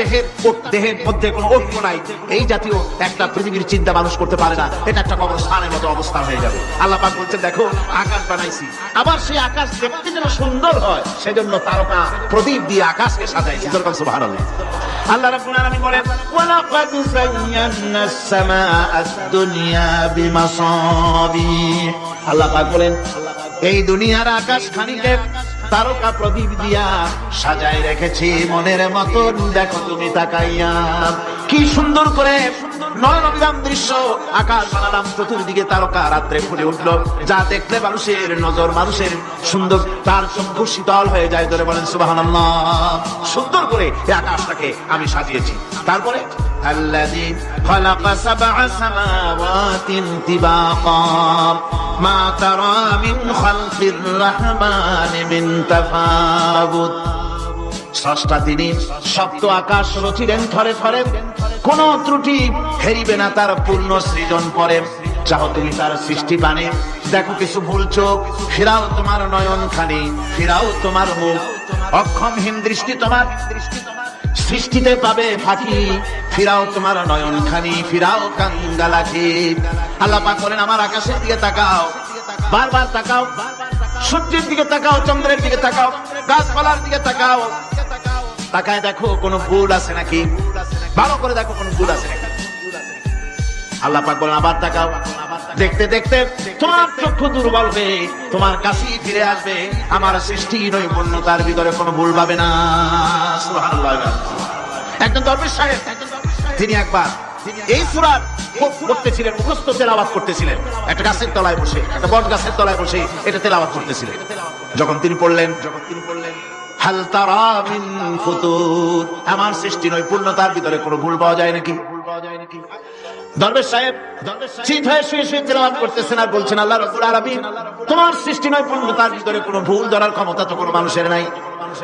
দেহের মধ্যে কোনো ঐক্য নাই। এই জাতীয় একটা পৃথিবীর চিন্তা মানুষ করতে পারে না, এটা একটা কবরস্থানের মতো অবস্থা হয়ে যাবে। আল্লাহ পাক বলছেন দেখো আকাশ বানাইছি, আবার সেই আকাশ দেখতে যেন সুন্দর হয় সেজন্য তারকা প্রদীপ দিয়ে আকাশকে সাজাইছি। সুবহানাল্লাহ। আল্লাহ রাব্বুল আলামিন বলেন ওয়ালাকাদ যায়্যানাস সামাআদ দুনিয়া বিমাসাবিহ। আল্লাহ পাক বলেন এই দুনিয়ার আকাশ খানিকে তারকা প্রদীপ দিয়া সাজায় রেখেছি মনের মতন, দেখো তুমি তাকাইয়া কি সুন্দর করে নয়নবিরাম দৃশ্য আকাশ বানালাম, চতুর্দিকে তারকা রাত্রে ফুটে উঠলো, যা দেখলে মানুষের নজর, মানুষের সুন্দর তার চক্ষু শীতল হয়ে যায়। ধরে বলেন সুবহানাল্লাহ। সুন্দর করে এই আকাশটাকে আমি সাজিয়েছি। তারপরে الذي خلق سبع سماوات طباقا ما ترى من خلق الرحمن من تفاوت। স্রষ্টা তিনি সপ্ত আকাশ রচিলেন থরে থরে, কোন ত্রুটি হেরিবে না তার পূর্ণ সৃজন পরে। চাও তুমি তার সৃষ্টি বানে, দেখো কিছু ভুল চোখ, ফিরাও তোমার নয়ন খানি, ফিরাও তোমার মুখ, অক্ষমহীন দৃষ্টি তোমার সৃষ্টিতে পাবে ফাঁকি, ফিরাও তোমার নয়ন খানি, ফিরাও কাঙ্গালাকি। আল্লাহ পাক বলেন আমার আকাশের দিকে তাকাও, বারবার তাকাও, সূর্যের দিকে তাকাও, চন্দ্রের দিকে তাকাও, গাছপালার দিকে তাকাও, তাকায় দেখো কোনো ভুল আছে নাকি, ভালো করে দেখো কোনো ভুল আছে নাকি। আল্লাহ পাক বলেন আবার তাকাও, দেখতে দেখতে তোমার চক্ষু দুর্বল হয়ে তোমার কাছেই ফিরে আসবে, আমার সৃষ্টি নৈপুণ্যতার ভিতরে কোনো ভুল পাবে না। সুবহানাল্লাহ। একজন দরবেশ সাহেব তিনি একবার এই সূরার পড়তেছিলেন, মুখস্থ তেলাওয়াত করতেছিলেন, একটা গাছের তলায় বসে, একটা বট গাছের তলায় বসে এটা তেলাওয়াত করতেছিলেন। যখন তিনি পড়লেন হাল তারা মিন ফুতুর, আমার সৃষ্টি নৈপুণ্যতার ভিতরে কোনো ভুল পাওয়া যায় নাকি? দরবেশ সাহেব চিত হয়ে শুয়ে শুয়ে তেলাওয়াত করতেছেন আর বলছেন আল্লাহ রাব্বুল আলামিন তোমার সৃষ্টি নৈপুণ্যতার ভিতরে কোনো ভুল ধরার ক্ষমতা তো কোনো মানুষের নাই।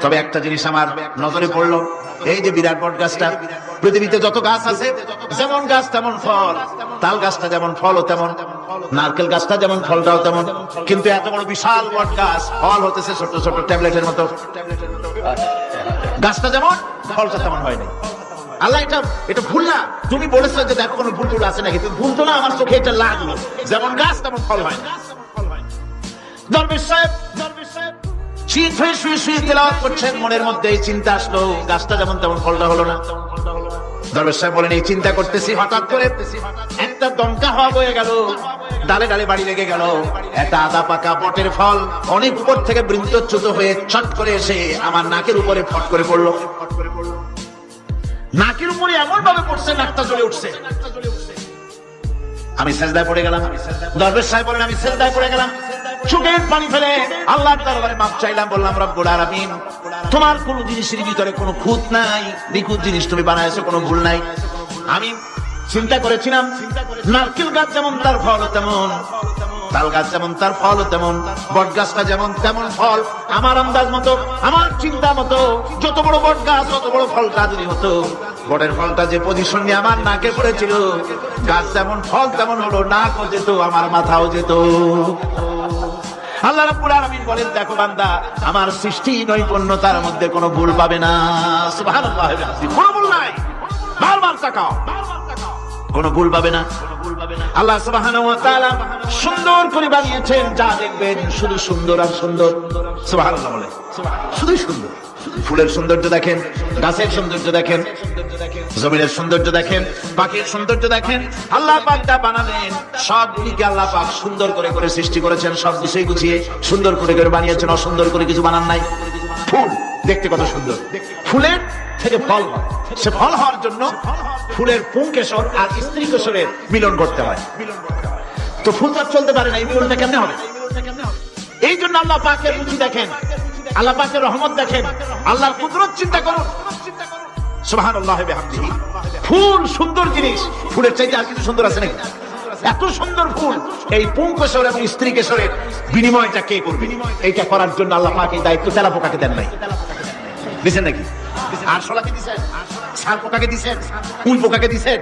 তবে একটা জিনিস আমার নজরে পড়লো, এই যে বিরাট বট গাছটা, পৃথিবীতে যত গাছ আছে যেমন গাছ তেমন ফল, তাল গাছটা যেমন ফল ও তেমন, নারকেল গাছটা যেমন ফলটাও তেমন, কিন্তু এত বড় বিশাল বট গাছ ফল হতেছে ছোট ছোট ট্যাবলেটের মতো, গাছটা যেমন ফলটা তেমন হয়নি। আল্লাহ এটা ভুল না, তুমি বলেছো যে দেখো কোনো ভুল টুল আছে নাকি, তুমি ভুল তো না, আমার চোখে এটা লাগলো, যেমন গাছ তেমন ফল হয় না। দরবেশ সাহেব শীত হয়ে শুয়ে শুয়ে তেলাওয়াত করছেন, মনের মধ্যে এই চিন্তা আসলো গাছটা যেমন তেমন ফলটা হলো না। দরবেশ সাহেব বলেন এই চিন্তা করতেছি, হঠাৎ করে একটা দমকা হওয়া বয়ে গেল, ডালে ডালে বাড়ি লেগে গেল, একটা আদা পাকা বটের ফল অনেক উপর থেকে বৃন্তচ্যুত হয়ে ছট করে এসে আমার নাকের উপরে ফট করে পড়লো। নাকের উপরে এমন ভাবে পড়ছে নাকটা জ্বলে উঠছে, আমি সেজদায় পড়ে গেলাম। দরবেশ সাহেব বলেন আমি সেজদায় পড়ে গেলাম, চোখের পানি ফেলে আল্লাহর দরবারে মাপ চাইলাম, বললাম রব্বুল আলামিন তোমার কোন জিনিসের ভিতরে কোনো খুঁত নাই, নিখুঁত জিনিস তুমি বানাইছো, কোনো ভুল নাই। আমি চিন্তা করেছিলাম নারকেল গাছ যেমন তার ফল তেমন, তাল গাছ যেমন তার ফল তেমন, বট গাছটা যেমন তেমন ফল, আমার আন্দাজ মতো আমার চিন্তা মতো যত বড় বট গাছ তত বড় ফলটা যদি হতো, বটের ফলটা যে পজিশন নিয়ে আমার নাকে পড়েছিল, গাছ যেমন ফল তেমন হলো, নাকও যেত আমার মাথাও যেত। আল্লাহ রাব্বুল আলামিন বলেন দেখো বান্দা আমার সৃষ্টি নৈপুণ্যতার মধ্যে কোনো ভুল পাবে না। সুবহানাল্লাহ, কোনো ভুল নাই, বারবার তাকাও, কোনো ভুল পাবে না। আল্লাহ সুবহানাহু ওয়া তাআলা সুন্দর করে বানিয়েছেন, যা দেখবেন শুধু সুন্দর আর সুন্দর। সুবহানাল্লাহ বলে শুধু সুন্দর, ফুলের সৌন্দর্য দেখেন, গাছের সৌন্দর্য দেখেন, জমিনের সৌন্দর্য দেখেন, পাখির সৌন্দর্য দেখেন। আল্লাহ পাক যা বানালেন সবগুলিকে আল্লাহ পাক সুন্দর করে করে সৃষ্টি করেছেন, সব বিষয় গুছিয়ে সুন্দর করে করে বানিয়েছেন, অসুন্দর করে কিছু বানান নাই। ফুল দেখতে কত সুন্দর, ফুলের থেকে ফল হয়, সে ফল হওয়ার জন্য ফুলের পুংকেশর আর স্ত্রী কেশরের মিলন করতে হয়, তো ফুল তো চলতে পারে না, এই মিলনটা কেমনে হবে? এই জন্য আল্লাহ পাকের রুচি দেখেন, আল্লাহ পাকের রহমত দেখেন, আল্লাহর কুদরত চিন্তা করুন। সুবহানাল্লাহ বিহামদিহি। ফুল সুন্দর জিনিস, ফুলের চাইতে আর কিছু সুন্দর আছে নাকি? এত সুন্দর ফুল, এই পুংকেশর এবং স্ত্রী কেশরের বিনিময়টা কে করবে? এইটা করার জন্য আল্লাহ পাক এই দায়িত্ব তেলাপোকাকে দেন নাই, দিচ্ছেন নাকি? আরশোলাকে দিছেন, ছার পোকাকে দিছেন, কুল পোকাকে দিছেন,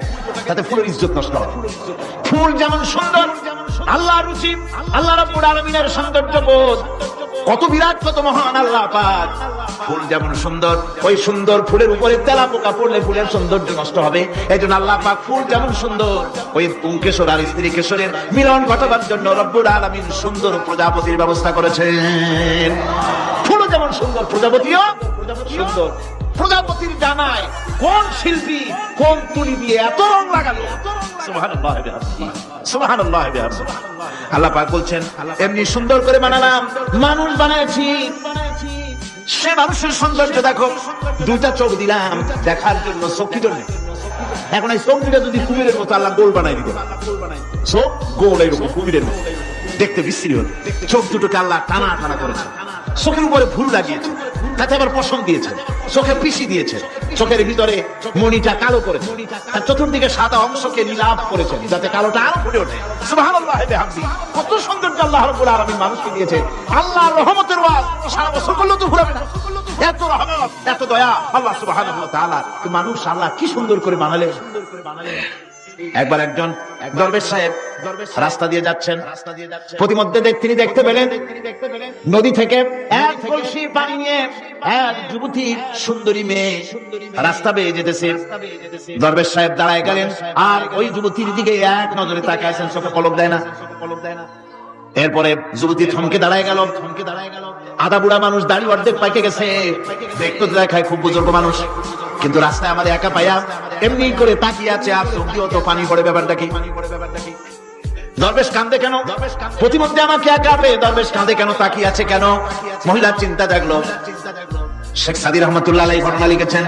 তাতে ফুলের ইজ্জত নষ্ট হয়। ফুল যেমন সুন্দর, আল্লাহর রুচি, আল্লাহ রাব্বুল আলামিনের সৌন্দর্য বোধ কত বিরাট, কত মহান আল্লাহ পাক। ফুল যেমন সুন্দর, ওই সুন্দর ফুলের উপরে তেলা পোকা পড়লে ফুলের সৌন্দর্য নষ্ট হবে। এই জন্য আল্লাহ পাক ফুল যেমন সুন্দর, ওই পুংকেশর আর স্ত্রী কেশরের মিলন ঘটাবার জন্য রব্বুল আলামিন সুন্দর প্রজাপতির ব্যবস্থা করেছেন। ফুলও যেমন সুন্দর, প্রজাপতিও সুন্দর। প্রজাপতির ডানায় কোন শিল্পী কোন তুলি দিয়ে এত রং লাগালো, সুবহানাল্লাহ বিহামদিহি, সুবহানাল্লাহ বিহামদিহি। আল্লাহ পাক বলছেন, এমনি সুন্দর করে বানালাম, মানুষ বানাইছি, সে মানুষের সৌন্দর্য দেখো। দুইটা চোখ দিলাম দেখার জন্য, চোখ জন্য। এখন এই চোখ দুটা যদি কুমিরের মতো আল্লাহ গোল বানাই দিত, চোখ গোল এরকম কুমিরের মতো দেখতে বিশ্রী হল। চোখ দুটোকে আল্লাহ টানা টানা করেছে, চোখের উপরে ফুল লাগিয়েছে, তাতে আবার পশম দিয়েছে, চোখে পিসি দিয়েছে, চোখের ভিতরে মণিটা কালো করেছে, আর চতুর্দিকে সাদা অংশকে নীলাভ করেছেন যাতে কালোটা আরো ফুটে ওঠে। সুবহানাল্লাহ বিহামদিহি। কত সৌন্দর্য আল্লাহ রাব্বুল আলামিন মানুষকে দিয়েছে। আল্লাহর রহমতের ওয়াজ সারা বছর করলেও তো ফুরাবে না, এত রহমত, এত দয়া আল্লাহ সুবহানাহু ওয়া তাআলা। তো মানুষ আল্লাহ কি সুন্দর করে বানালেন। একবার একজন দরবেশ সাহেব রাস্তা দিয়ে যাচ্ছেন, প্রতিমধ্যে তিনি দেখতে পেলেন নদী থেকে এক কলসি পানি নিয়ে এক যুবতী সুন্দরী মেয়ে রাস্তা বেয়ে যেতেছে। দরবেশ সাহেব দাঁড়ায় গেলেন আর ওই যুবতীর দিকে এক নজরে তাকায় আছেন, চোখে পলক দেয় না। এরপরে যুবতী থমকে দাঁড়ায় গেল। আধা বুড়া মানুষ, দাড়ি অর্ধেক পাইকে গেছে, দেখতে দেখায় খুব বুজুর্গ মানুষ, কিন্তু রাস্তায় আমাদের একা পাইয়া এমনি করে তাকিয়ে আছে, আর চোখ দিয়েও তো পানি পড়ে। ব্যাপারটা কি? দরবেশ কাঁদে কেন? প্রতিমধ্যে আমাকে একা পেয়ে দরবেশ কাঁদে কেন, তাকিয়ে আছে কেন? মহিলার চিন্তা জাগলো। শেখ সাদী রহমতুল্লাহ আলাইহি ঘটনা লিখেছেন,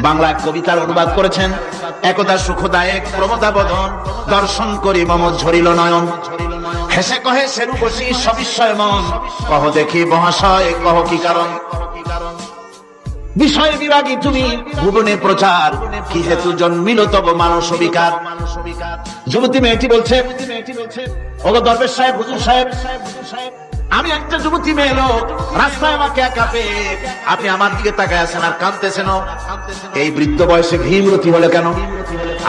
বাংলা কবিতার অনুবাদ করেছেন। একদা সুখদায়ক প্রমতা বদন, দর্শন করি মম ঝরিল নয়ন। হেসে কহে সেরু বসি সবিস্ময় মন, কহ দেখি মহাশয় কহ কি কারণ। বিষয় বিরাগী তুমি ভুবনে প্রচার, কি হেতু জন্মিল তব মানস বিকার। যুবতী মেয়েটি বলছে, ওগো দরবেশ সাহেব, হুজুর সাহেব, আমি একটা যুবতী মেয়ে লোক, রাস্তায় আমাকে একা পেয়ে আপনি আমার দিকে তাকায় আছেন আর কাঁদতেছেন। এই বৃদ্ধ বয়সে ভীমরতি হলে কেন?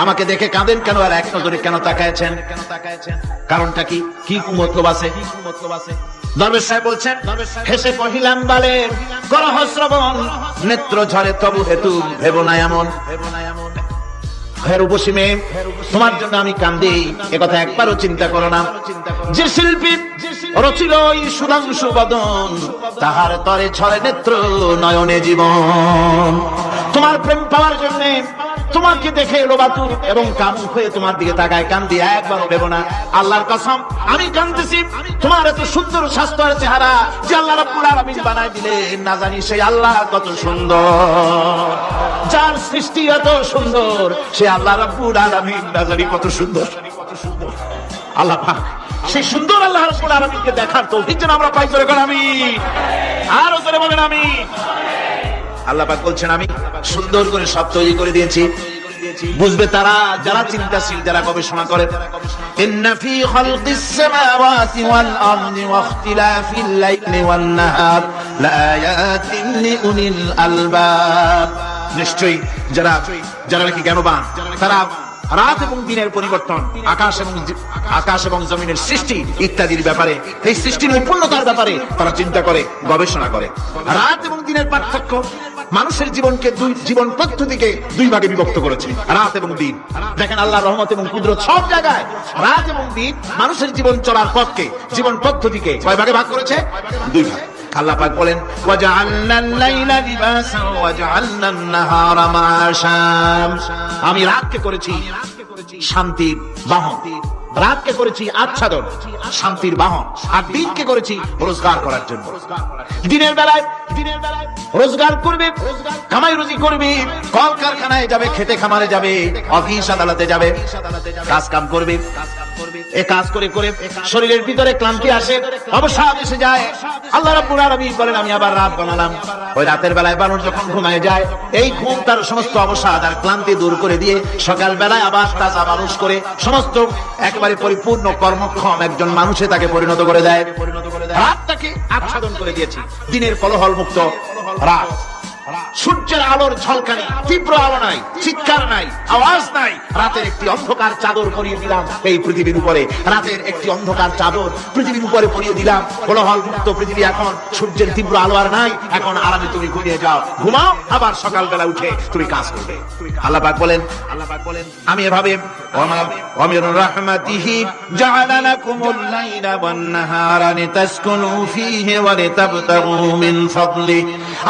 আমাকে দেখে কাঁদেন কেন আর এক নজরে কেন তাকায়ছেন? কারণটা কি? কি কুমতলব আছে? দরবেশ সাহেব বলছেন, হেসে কহিলাম বালে করহ শ্রবণ, নেত্র ঝরে তবু হেতু ভেব না এমন। রূপসী মেয়ে, তোমার জন্য আমি কান্দি, একথা একবারও চিন্তা করো না। যে শিল্পী রচিল এই সুধাংশু বদন, তাহার তরে ছড়ে নেত্র নয়নে জীবন। তোমার প্রেম পাওয়ার জন্য তোমাকে দেখে লোবাতুর এবং কামুক হয়ে তোমার দিকে তাকায়, কান্দি, একবারও ভেব না। আল্লাহর কসম আমি কাঁদতেছি, তোমার এত সুন্দর স্বাস্থ্য আর চেহারা যে আল্লাহ রাব্বুল আলামিন বানায় দিলেন, না জানি সেই আল্লাহ কত সুন্দর। যার সৃষ্টি এত সুন্দর সে আল্লাহ রাব্বুল আলামিন না জানি কত সুন্দর। আল্লাহ পাক সেই সুন্দর আল্লাহ রাব্বুল আলামিনকে দেখার তৌফিক যেন আমরা পাই। জোরে বলেন আমিন, আরো জোরে বলেন আমিন। আল্লাহ পাক বলছেন, আমি সুন্দর করে সব তৈরি করে দিয়েছি। বুঝবে তারা যারা চিন্তাশীল, যারা গবেষণা করে। ইন্না ফি খালকিস সামাওয়াতি ওয়াল আরদি ওয়া ইখতিলাফিল লাইলি ওয়ান নাহার লাআয়াতিন লিউলিল আলবাব। নিশ্চয়ই যারা নাকি জ্ঞানবান, তারা রাত এবং দিনের পরিবর্তন, আকাশ এবং জমিনের সৃষ্টি ইত্যাদির ব্যাপারে, এই সৃষ্টি নৈপুণ্যতার ব্যাপারে তারা চিন্তা করে, গবেষণা করে। রাত এবং দিনের পার্থক্য মানুষের জীবনকে জীবন পদ্ধতিকে দুই ভাগে বিভক্ত করেছে, রাত এবং দিন। দেখেন আল্লাহর রহমত এবং কুদরত সব জায়গায় রাত এবং দিন মানুষের জীবন চলার পথকে, জীবন পদ্ধতিকে কয় ভাগে ভাগ করেছে? দুই ভাগে। আল্লাহ পাক বলেন, ওয়াজআলনাল লাইলা লিবাসা ওয়াজআলনান নাহারা মাআশা। আমি রাতকে করেছি শান্তির বাহন, রাতকে করেছি আচ্ছাদন, শান্তির বাহন, আর দিনকে করেছি রোজগার করার জন্য। দিনের বেলায় রোজগার করবে, কামাই রুজি করবে, কল কারখানায় যাবে, খেতে খামারে যাবে, অফিস আদালতে যাবে, কাজ কাম করবে। এ কাজ করে করে শরীরের ভিতরে ক্লান্তি আসে, অবসাদ এসে যায়। আল্লাহ রাব্বুল আলামিন বলেন, আমি আবার রাত বানালাম। ওই রাতের বেলায় মানুষ যখন ঘুমায় যায়, এই ঘুম তার সমস্ত অবসাদ আর ক্লান্তি দূর করে দিয়ে সকাল বেলায় আবার তাজা মানুষ করে সমস্ত একেবারে পরিপূর্ণ কর্মক্ষম একজন মানুষে তাকে পরিণত করে দেয়। রাতটাকে আচ্ছাদন করে দিয়েছি, দিনের কোলাহল মুক্ত রাত। সূর্য সূর্যের আলোর ঝলকানি, তীব্র আলো নাই, চিৎকার নাই, আওয়াজ নাই। রাতের একটি অন্ধকার চাদর পরিয়ে দিলাম এই পৃথিবীর উপরে, রাতের একটি অন্ধকার চাদর পৃথিবীর উপরে পরিয়ে দিলাম। কোলাহল মুক্ত পৃথিবী, এখন সূর্যের তীব্র আলো আর নাই, এখন আরামে তুমি ঘুমিয়ে যাও, ঘুমাও, আবার সকালবেলা উঠে তুমি কাজ করবে। আল্লাহ পাক বলেন, আমি এভাবে ومن رحمته جعل لكم الليل والنهار لتسكنوا فيه ولتبتغوا من فضله।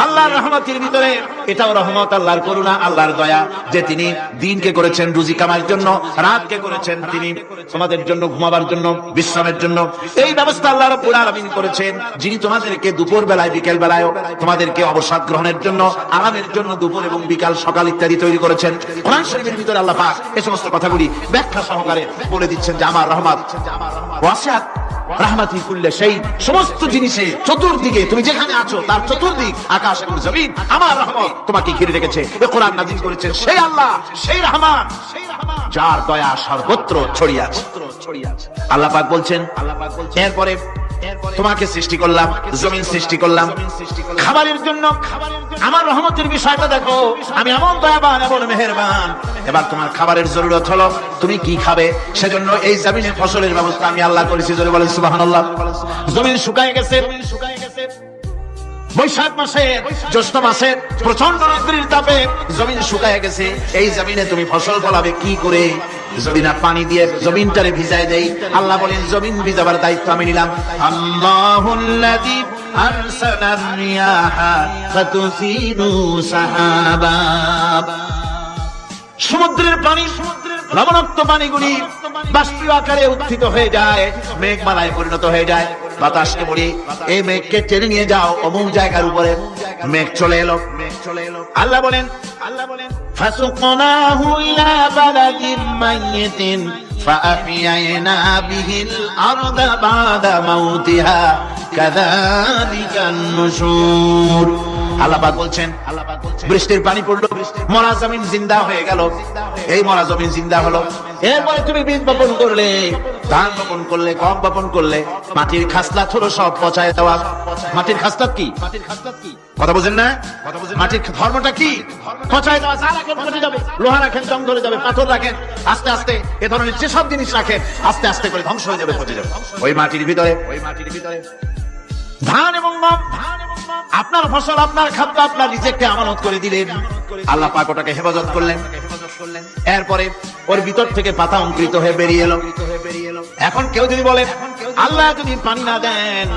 আল্লাহর রহমতের ভিতরে এটাও রহমত, আল্লাহর করুণা, আল্লাহর দয়া যে তিনি দিনকে করেছেন রুজি কামার জন্য, রাতকে করেছেন তিনি তোমাদের জন্য ঘুমাবার জন্য, বিশ্রামের জন্য। এই ব্যবস্থা আল্লাহ রাব্বুল আলামিন করেছেন, যিনি তোমাদেরকে দুপুর বেলায় বিকেল বেলায় তোমাদেরকে অবসাদ গ্রহণের জন্য, আরামের জন্য দুপুর এবং বিকাল সকাল ইত্যাদি তৈরি করেছেন। কোরআন শরীফের ভিতরে আল্লাহ পাক এই সমস্ত কথাগুলি ব্যাখ্যা সহকারে বলে দিচ্ছেন যে আমার রহমত ওয়াসিআত রাহমাতি কুল্লি শাই, সমস্ত জিনিসে চতুর্দিকে তুমি যেখানে আছো তার চতুর্দিক আকাশ এবং জমিন আমার রহমত তোমাকে ঘিরে রেখেছে। এই কোরআন নাযিল করেছেন সেই আল্লাহ, সেই রহমান, যার দয়া সর্বত্র ছড়িয়ে আছে। আল্লাহ পাক বলছেন, এরপরে তোমাকে সৃষ্টি করলাম, জমিন সৃষ্টি করলাম খাবারের জন্য। আমার রহমতের বিষয়টা দেখো, আমি এমন দয়াবান, এমন মেহেরবান। এবার তোমার খাবারের জরুরত হলো তুমি কি খাবে, সেজন্য এই জমিনের ফসলের ব্যবস্থা আমি আল্লাহ করেছি। জোরে বলেন সুবহানাল্লাহ। জমিন শুকায় গেছে, বৈশাখ মাসে, জ্যৈষ্ঠ মাসে প্রচন্ড রৌদ্রের তাপে জমিন শুকায় গেছে। এই জমিনে তুমি ফসল ফলাবে কি করে? যদি না পানি দিয়ে জমিনটারে ভিজায় দেই। আল্লাহ বলেন জমিন ভিজাবার দায়িত্ব আমি নিলাম। আল্লাহুল্লাযী আরসালার রিয়াহা ফাতুসিরু সাহাবা। সমুদ্রের পানি, লবণাক্ত পানিগুলি বাষ্পীয় আকারে উত্থিত হয়ে যায়, মেঘমালায় পরিণত হয়ে যায়। বাতাসকে বলি এই মেঘকে টেনে নিয়ে যাও অমুক জায়গার উপরে। মেঘ চলে এলো। আল্লাহ বলেন ফাসুকনাহু ইলা বালাদিন মাইয়িতিন ফাআহইয়ানা বিহিল আরদা বাদা মাউতিহা কাযালিকান নুশুর। আল্লাহ পাক বলছেন বৃষ্টির পানি পড়লো, মরা জমিন জিন্দা হয়ে গেল। এই মরা জমিন জিন্দা হলো। এরপরে তুমি বীজ বপন করলে, ধান বপন করলে, গম বপন করলে, মাটির খাসলাত হলো সব পচায় দেওয়া। মাটির খাসলাত কি? কথা বুঝেন না? মাটির ধর্মটা কি? পচায় দেওয়া। যা রাখেন পচে যাবে, লোহা রাখেন জং ধরে যাবে, পাথর রাখেন আস্তে আস্তে, এ ধরনের যেসব জিনিস রাখেন আস্তে আস্তে করে ধ্বংস হয়ে যাবে, পচে যাবে। ওই মাটির ভিতরে ধান এবং গম, আপনার ফসল, আপনার খাদ্য, আপনার রিজিককে আমানত করে দিলেন। আল্লাহ পাক ওটাকে হেফাজত করলেন। এরপরে ওর ভিতর থেকে পাতা অঙ্কুরিত হয়ে বেরিয়ে এলো। এখন কেউ যদি বলে আল্লাহ যদি পানি না দেন,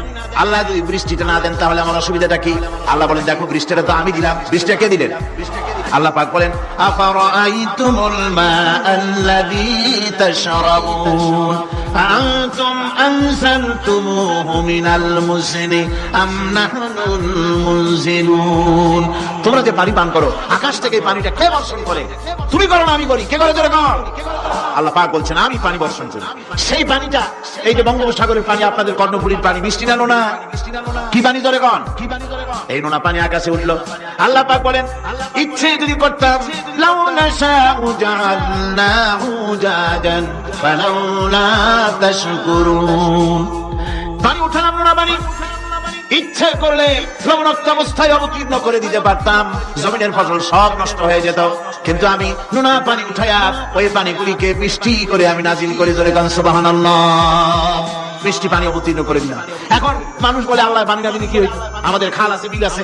আল্লাহ যদি বৃষ্টিটা না দেন, তাহলে আমার অসুবিধাটা কি? আল্লাহ বলেন দেখো বৃষ্টিটা তো আমি দিলাম। বৃষ্টিটা কে দিলেন? আল্লাহ পাক বলেন আফারাআইতুমুল মাআল্লাযী তাশরাবুন আনতুম আনসালতুমুহু মিনাল মুসনি আম নাহনুল মুনজিলুন। তোমরা যে পানি পান করো, আকাশ থেকে পানিটা কে বর্ষণ করে? তুমি করো না আমি করি? কে করে? জোরে কর। আল্লাহ পাক বলছেন আমি পানি বর্ষণ করি। সেই পানিটা, এই যে বঙ্গোপসাগরের পানি, আপনাদের কর্ণফুলীর পানি, মিষ্টি না নোনা? কি পানি? জোরে কর। এই নোনা পানি আকাশে উঠলো। আল্লাহ পাক বলেন ইচ্ছে যদি করতাম লাউ নাশাউ জাআলনাহু জাদান ফালাউলা তাশকুরুন। পানি উঠালাম, নোনা পানি, ইচ্ছে করলে লবণাক্ত অবস্থায় অবতীর্ণ করে দিতে পারতাম, জমিনের ফসল সব নষ্ট হয়ে যেত। কিন্তু আমি নোনা পানি উঠাইয়া ওই পানিগুলিকে বৃষ্টি করে আমি নাজিল করি। জোরে গান সুবহানাল্লাহ। বৃষ্টি পানি অবতীর্ণ করে দিলাম। এখন মানুষ বলে আল্লাহ পানি না দিলে কি হইতো? আমাদের খাল আছে, বিল আছে,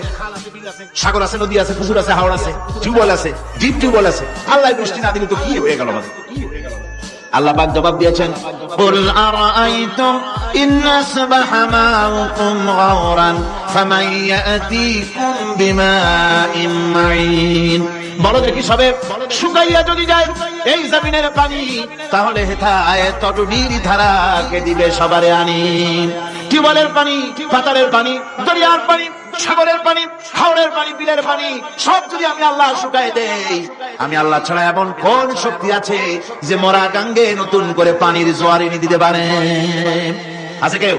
সাগর আছে, নদী আছে, পুকুর আছে, হাওড় আছে, টিউবওয়েল আছে, ডিপ টিউবওয়েল আছে। আল্লাহ বৃষ্টি না দিলে তো কি হয়ে গেল আমাদের? আল্লাহ পাক জবাব দিয়েছেন কুল আরাআইতুম ইন আসবাহা মাউকুম গাওরান ফামান ইয়াতিকুম বিমাইন মাইন। বলো দেখি সবে শুকাইয়া যদি যায় এই জমিনের পানি, তাহলে হেথায় তটনীর ধারাকে দিবে সবারে আনি। টিউবওয়েলের পানি, পাতালের পানি, দরিয়ার পানি, সাগরের পানি, হাওড়ের পানি, বিলের পানি সব যদি আমি আল্লাহ শুকায় দেই, আমি আল্লাহ ছাড়া এমন কোন শক্তি আছে যে মরা গাঙ্গে নতুন করে পানির জোয়ার এনে দিতে পারে? আছে কেউ?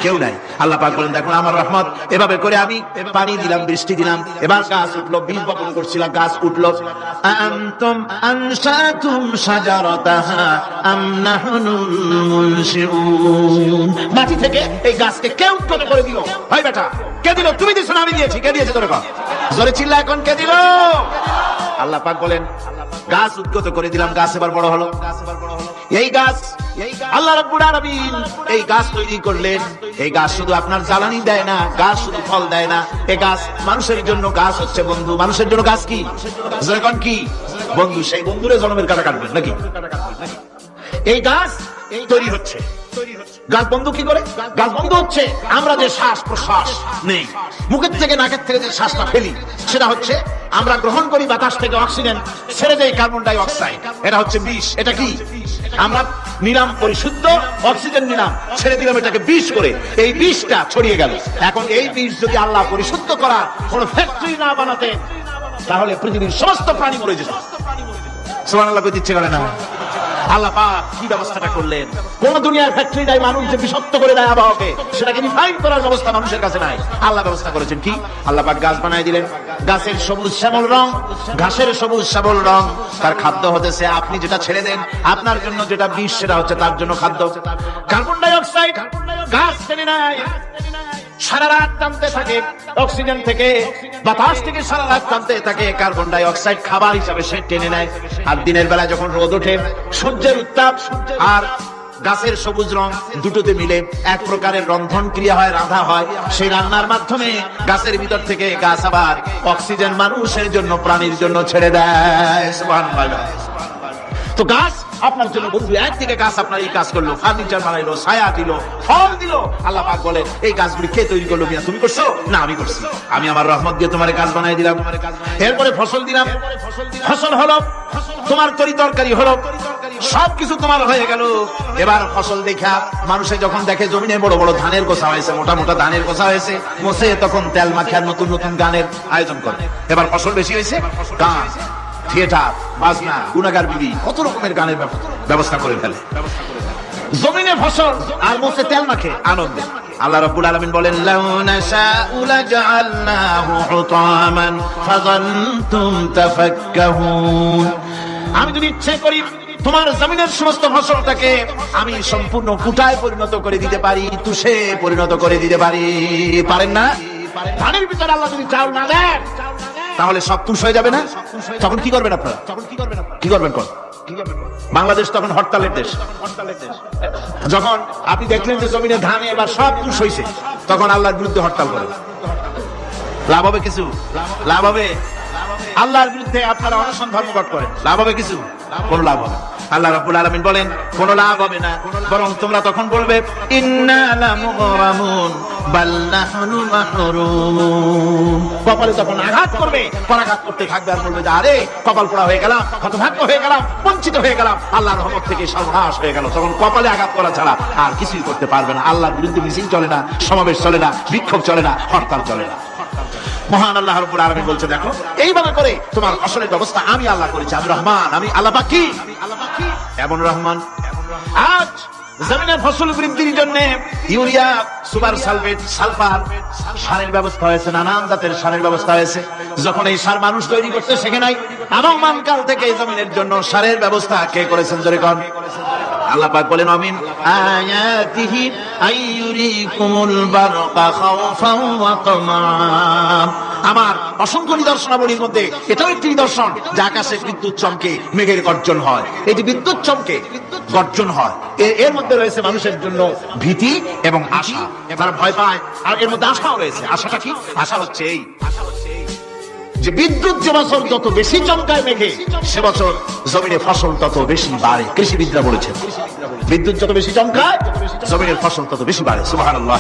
কেউ নাই। আল্লাহ পাক বলেন দেখুন আমার রহমত এভাবে করে আমি পানি দিলাম, বৃষ্টি দিলাম, এবার গাছ উঠলো, বীজ বপন করছিলাম, গাছ উঠলো। আনতুম আনশাতুম শাজারাতাহা আম নাহনুল মুনশিউন, মাটি থেকে এই গাছকে কে উৎপন্ন করে দিল? ভাই বেটা কে দিল? তুমি দিছো না আমি দিয়েছি? কে দিয়েছে? তোরে কর, জোরে চিল্লা এখন কে দিল? আল্লাহ পাক বলেন গাছ উদ্গত করে দিলাম, গাছ এবার বড় হলো। এই গাছ আল্লাহ রাব্বুল আলামিন এই গাছ তৈরি করলেন। এই গাছ শুধু আপনার জ্বালানি দেয় না, গাছ শুধু ফল দেয় না, এই গাছ মানুষের জন্য, গাছ হচ্ছে বন্ধু। মানুষের জন্য গাছ কি? যখন কি বন্ধু, সেই বন্ধুরে জন্মের কাটা কাটবেন নাকি? এই গাছ তৈরি হচ্ছে, গাছ বন্ধু কি করে? গাছ বন্ধু হচ্ছে আমরা যে শ্বাস প্রশ্বাস নেই, মুখের থেকে নাকের থেকে যে শ্বাসটা ফেলি, সেটা হচ্ছে আমরা গ্রহণ করি বাতাস থেকে অক্সিজেন, ছেড়ে দেয় কার্বন ডাই অক্সাইড। এটা হচ্ছে বিষ। এটা কি? আমরা নিলাম পরিশুদ্ধ অক্সিজেন, নিলাম, ছেড়ে দিলাম এটাকে বিষ করে, এই বিষটা ছড়িয়ে গেল। এখন এই বিষ যদি আল্লাহ পরিশুদ্ধ করা কোন ফ্যাক্টরি না বানাতে, তাহলে পৃথিবীর সমস্ত প্রাণী মরে যেত। সুবহানাল্লাহ কইতে ইচ্ছে করে না? আল্লাহ পাক কি ব্যবস্থাটা করলেন? কোন দুনিয়ার ফ্যাক্টরি নাই মানুষ যে বিষাক্ত করে দেয় আবহাওয়াকে, সেটাকে রিফাইন করার ব্যবস্থা মানুষের কাছে নাই। আল্লাহ ব্যবস্থা করেছেন কি? আল্লাহ পাক গাছ বানায় দিলেন, গাছের সবুজ শ্যামল রং, ঘাসের সবুজ শ্যামল রং, তার খাদ্য হতেছে আপনি যেটা ছেড়ে দেন, আপনার জন্য যেটা বিষ সেটা হচ্ছে তার জন্য খাদ্য। কার্বন ডাই অক্সাইড গাছ টেনে নেয়, সারা রাত টানতে থাকে অক্সিজেন থেকে, বাতাস থেকে সারা রাত টানতে থাকে কার্বন ডাই অক্সাইড, খাবার হিসাবে সে টেনে নেয়। আর দিনের বেলা যখন রোদ ওঠে, সূর্যের উত্তাপ আর গাছের সবুজ রং দুটোতে মিলে এক প্রকারের রন্ধন ক্রিয়া হয়, রাধা হয়। সেই রান্নার মাধ্যমে গাছের ভিতর থেকে গাছ আবার অক্সিজেন মানুষের জন্য, প্রাণীর জন্য ছেড়ে দেয়। সুবহানাল্লাহ। তো গাছ আপনার জন্য বন্ধু। একদিকে গাছ আপনার এই কাজ করলো, ফার্নিচার বানাইলো, ছায়া দিল, ফল দিল। আল্লাহ পাক বলেন এই গাছগুলি কে তৈরি করলো? মিয়া তুমি করছো না? আমি করছি। আমি আমার রহমত দিয়ে তোমার গাছ বানাই দিলাম। এরপরে ফসল দিলাম, ফসল হলো, তোমার তরি তরকারি হলো, সবকিছু তোমার হয়ে গেল। এবার ফসল দেখা মানুষে যখন দেখে জমিনে বড় বড় ধানের গোছা হয়েছে, মোটা মোটা ধানের গোছা হয়েছে, মোছে তখন তেল মাখিয়ার নতুন নতুন গানের আয়োজন করে। এবার ফসল বেশি হয়েছে, গান, থিয়েটার, বাজনা, গুনাগার বিবি, কত রকমের গানের ব্যবস্থা করে ফেলে। জমিনে ফসল আর মুখে তেল মাখে আনন্দে। আল্লাহ রাব্বুল আলামিন বলেন লাউ নাশাউ লাজআলনাহু হুতামান ফাযান্তুম তাফাক্কাহুন, আমি যদি ইচ্ছে করি তোমার জমিনের সমস্ত ফসলটাকে আমি সম্পূর্ণ কুটায় পরিণত করে দিতে পারি, তুষে পরিণত করে দিতে পারি। পারেন না? ধানের ভিতরে আল্লাহ যদি চাউল না দেন তাহলে সব তুষ হয়ে যাবে না? তখন কি করবেন আপনারা? কি করবেন? বাংলাদেশ তখন হরতালের দেশ। যখন আপনি দেখলেন যে জমিনে ধান এবার সব তুষ হয়েছে, তখন আল্লাহর বিরুদ্ধে হরতাল করেন। লাভ হবে কিছু? লাভ হবে? আল্লাহর বিরুদ্ধে আপনারা অনশন ধর্মঘট করেন, লাভ হবে কিছু? কোন লাভ হবে? আল্লাহ রাব্বুল আলামিন বলেন কোন লাভ হবে না, বরং তোমরা তখন বলবে ইন্না লামুগরামুন বাল নাহনু মাহরুমুন। কপালে তখন আঘাত করবে, পরাঘাত করতে থাকবে আর বলবে যে আরে কপাল পোড়া হয়ে গেলাম, হতভাগ্য হয়ে গেলাম, বঞ্চিত হয়ে গেলাম, আল্লাহর রহমত থেকে সর্বনাশ হয়ে গেল। তখন কপালে আঘাত করা ছাড়া আর কিছুই করতে পারবে না। আল্লাহর বিরুদ্ধে মিছিল চলে না, সমাবেশ চলে না, বিক্ষোভ চলে না, হরতাল চলে না। মহান আল্লাহ রাব্বুল আলামিন বলছে দেখো এইভাবে করে তোমার ফসলের ব্যবস্থা আমি আল্লাহ করেছি। আমি রহমান, আমি আল্লাহ পাক কি এমন রহমান। আজ জমিনের ফসল বৃদ্ধির জন্য ইউরিয়া, সুপার সালফেট, সালফার সারের ব্যবস্থা হয়েছে, নানান জাতের সারের ব্যবস্থা হয়েছে। যখন এই সার মানুষ তৈরি করতে শেখে নাই, আবহমান কাল থেকে এই জমিনের জন্য সারের ব্যবস্থা কে করেছেন? জোরে কোন? আল্লাহ পাক বলেন আমিন আয়াতিহি আইয়ুরিকুমুল বারকা খাওফান ওয়া তামা। আমার অসংখ্য নিদর্শনাবলীর মধ্যে এটাও একটি নিদর্শন যে আকাশে বিদ্যুৎ চমকে মেঘের গর্জন হয়। এটি বিদ্যুৎ চমকে গর্জন হয়, এর মধ্যে রয়েছে মানুষের জন্য ভীতি এবং আশা। তারা ভয় পায়, আর এর মধ্যে আশাও রয়েছে। আশাটা কি? আশা হচ্ছে এই যে বিদ্যুৎ যে বছর যত বেশি চমকায় মেঘে, সে বছর জমিনে ফসল তত বেশি বাড়ে। কৃষিবিদরা বলেছেন বিদ্যুৎ যত বেশি চমকায় জমিনের ফসল তত বেশি বাড়ে। সুবহানাল্লাহ।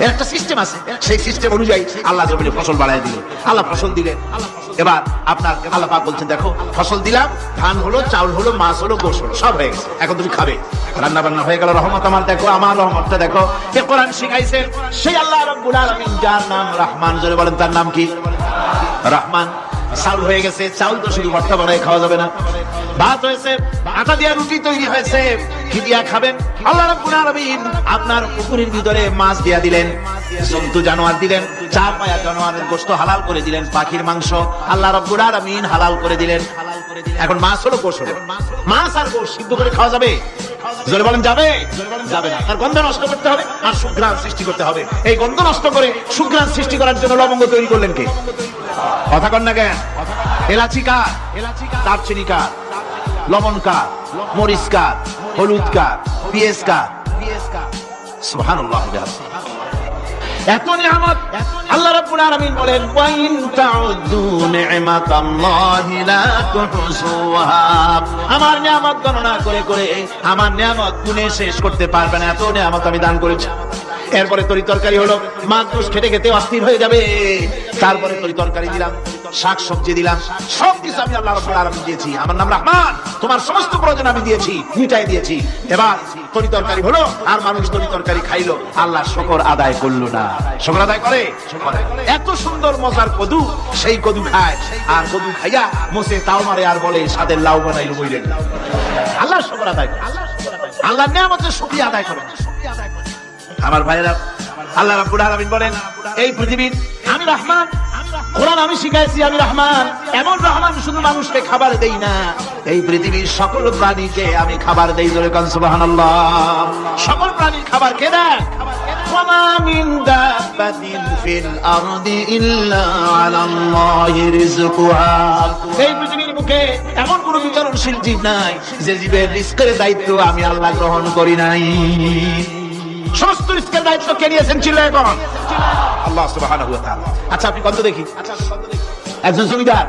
এর একটা সিস্টেম আছে, সেই সিস্টেম অনুযায়ী আল্লাহ জমিনে ফসল বাড়ায় দিলেন। আল্লাহ ফসল দিলেন। এবার আপনার আল্লাহ পাক বলছেন দেখো ফসল দিলাম, ধান হলো, চাউল হলো, মাছ হলো, গোশ হলো, সব হয়ে গেছে, এখন তুমি খাবে। রান্না বান্না হয়ে গেল। রহমত আমার দেখো, আমার রহমতটা দেখো। এ কোরআন শিখাইছেন সেই আল্লাহ রাব্বুল আলামিন, যার নাম রহমান। জোরে বলেন তার নাম কি? রহমান। চাউল হয়ে গেছে, চাউল তো শুধু ভর্তা বানায় খাওয়া যাবে না, ভাত হয়েছে, আটা দিয়া রুটি তৈরি হয়েছে, কি দিয়া খাবেন? আল্লাহ রাব্বুল আলামিন আপনার পুকুরের ভিতরে মাছ দিয়া দিলেন, জন্তু জানোয়ার দিলেন, চার পায়া জানোয়ারের গোশত হালাল করে দিলেন, পাখির মাংস আল্লাহ রাব্বুল আলামিন হালাল করে দিলেন। এখন মাছ হলো গোশত, মাছ আর গোশত সিদ্ধ করে খাওয়া যাবে? জোরে বলেন যাবে? যাবে না। তার গন্ধ নষ্ট করতে হবে আর সুঘ্রাণ সৃষ্টি করতে হবে। এই গন্ধ নষ্ট করে সুঘ্রাণ সৃষ্টি করার জন্য লবঙ্গ তৈরি করলেন কে? কথা কন না কেন? এলাচি কার? দারচিনি কার? লবণ কার? মরিচ কার? হলুদ কার? পেঁয়াজ কার? সুবহানাল্লাহ। এত নিয়ামত আল্লাহ রাব্বুল আলামিন বলেন, ওয়া ইন তাউদ্দু নি'মাতাল্লাহি লা তুহসুহা। আমার নিয়ামত গণনা করে করে আমার নিয়ামত গুণে শেষ করতে পারবে না, এত নিয়ামত আমি দান করেছি। এরপরে তরি তরকারি হলো, মাছ গোশ খেতে খেতে অস্থির হয়ে যাবে, তারপরে তরি তরকারি দিলাম, শাক সবজি দিলাম, সবকিছু আমি আল্লাহ রাব্বুল আলামিন দিয়েছি। আমার নাম রহমান, তোমার সমস্ত প্রয়োজন আমি দিয়েছি, মিটাই দিয়েছি। এবার তরি তরকারি হলো আর মানুষ তরি তরকারি খাইলো, আল্লাহ শুকর আদায় করলো না? শুকর আদায় করে? এত সুন্দর মজার কদু, সেই কদু খায়, আর কদু খাইয়া মোসে তাও মারে আর বলে স্বাদের লাউ বানাইলো বইলেন। আল্লাহ শুকর আদায় করে, আল্লাহ নিয়ামতের শুকরিয়া আদায় করে। আমার ভাইয়েরা, আল্লাহ রাব্বুল আলামিন বলেন, এই পৃথিবীর আমি রহমান, কোরআন আমি শিখাইছি আমি রহমান। এমন রহমান শুধু মানুষকে খাবার দেই না, এই পৃথিবীর সকল প্রাণীকে আমি খাবার দেই। জোরে কান সুবহানাল্লাহ। সকল প্রাণীর খাবার কে দেয়? ওয়ামা মিন দাব্বাতিন ফিল আরদি ইল্লা আলাল্লাহি রিজকুহা। এই পৃথিবীর বুকে এমন কোন বিচরণশীল জীব নাই যে জীবের রিজকের দায়িত্ব আমি আল্লাহ গ্রহণ করি নাই। সমস্ত রিজকের দায়িত্ব কে নিয়েছেন? চিল্লায় এখন আল্লাহ সুবহানাহু ওয়া তাআলা। আচ্ছা আপনি কত দেখি, একজন জমিদার,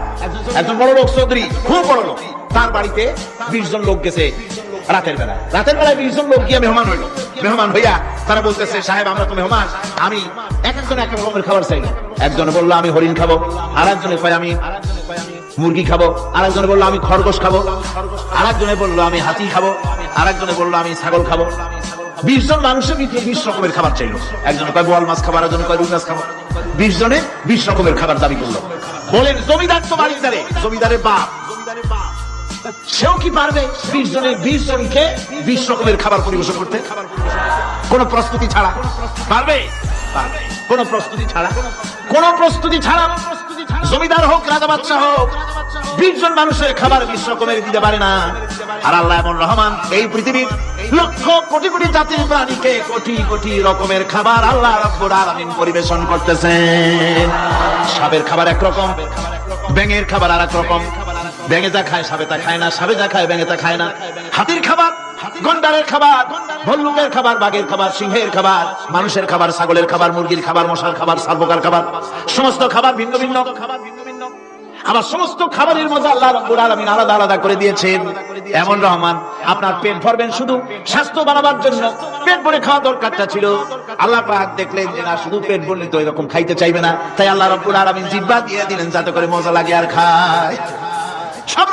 একজন বড় লোক, চৌধুরী, খুব বড় লোক, তার বাড়িতে 20 জন লোক গেছে রাতের বেলায়। 20 জন লোক গিয়ে মেহমান হইলো। মেহমান হইয়া তারা বলতেছে, সাহেব আমরা তো মেহমান, আমি এক একজন এক এক রকমের খাবার চাই। একজনে বললো আমি হরিণ খাবো, আর একজনে কয় আমি মুরগি খাবো, আর একজনে বললো আমি খরগোশ খাবো, আর একজনে বললো আমি হাতি খাবো, আর একজনে বললো আমি ছাগল খাবো। 20 জন মানুষের ভিতরে 20 রকমের খাবার চাইলো। একজনে কয় বোয়াল মাছ খাবো, আর একজনে কয় রুই মাছ খাবো। 20 জনে 20 রকমের খাবার দাবি করলো। বলেন জমিদার তো বাড়িদারে, জমিদারের বাপ, সেও কি পারবে 20 জনের 20 জনকে 20 রকমের খাবার পরিবেশন করতে? কোন প্রস্তুতি ছাড়া পারবে? কোন প্রস্তুতি ছাড়া, কোন প্রস্তুতি ছাড়া। জমিদার হোক, রাজা বাদশা হোক, 20 জন মানুষের খাবার 20 রকমের দিতে পারে না। আর আল্লাহ এমন রহমান, এই পৃথিবীর লক্ষ কোটি কোটি জাতির প্রাণীকে কোটি কোটি রকমের খাবার আল্লাহ রাব্বুল আলামিন পরিবেশন করতেছেন। সাপের খাবার একরকম, ব্যাঙের খাবার আর এক রকম। ব্যাঙে যা খায় সাপে তা খায় না, সাপে যা খায় ব্যাঙে তা খায় না। হাতির খাবার, গন্ডারের খাবার, ভল্লুকের খাবার, বাঘের খাবার, সিংহের খাবার, মানুষের খাবার, ছাগলের খাবার, মুরগির খাবার, মশার খাবার, সার্বকার খাবার, সমস্ত খাবার ভিন্ন ভিন্ন। আবার সমস্ত খাবারের মধ্যে আল্লাহ রাব্বুল আলামিন আলাদা আলাদা করে দিয়েছেন। এমন রহমান, আপনার পেট ভরবেন শুধু স্বাস্থ্য বাড়াবার জন্য, পেট ভরে খাওয়া দরকারটা ছিল। আল্লাহ পাক দেখলেন যে না, শুধু পেট ভরলে তো এরকম খাইতে চাইবে না, তাই আল্লাহ রাব্বুল আলামিন জিহ্বা দিয়ে দিলেন যাতে করে মজা লাগে আর খায়। সব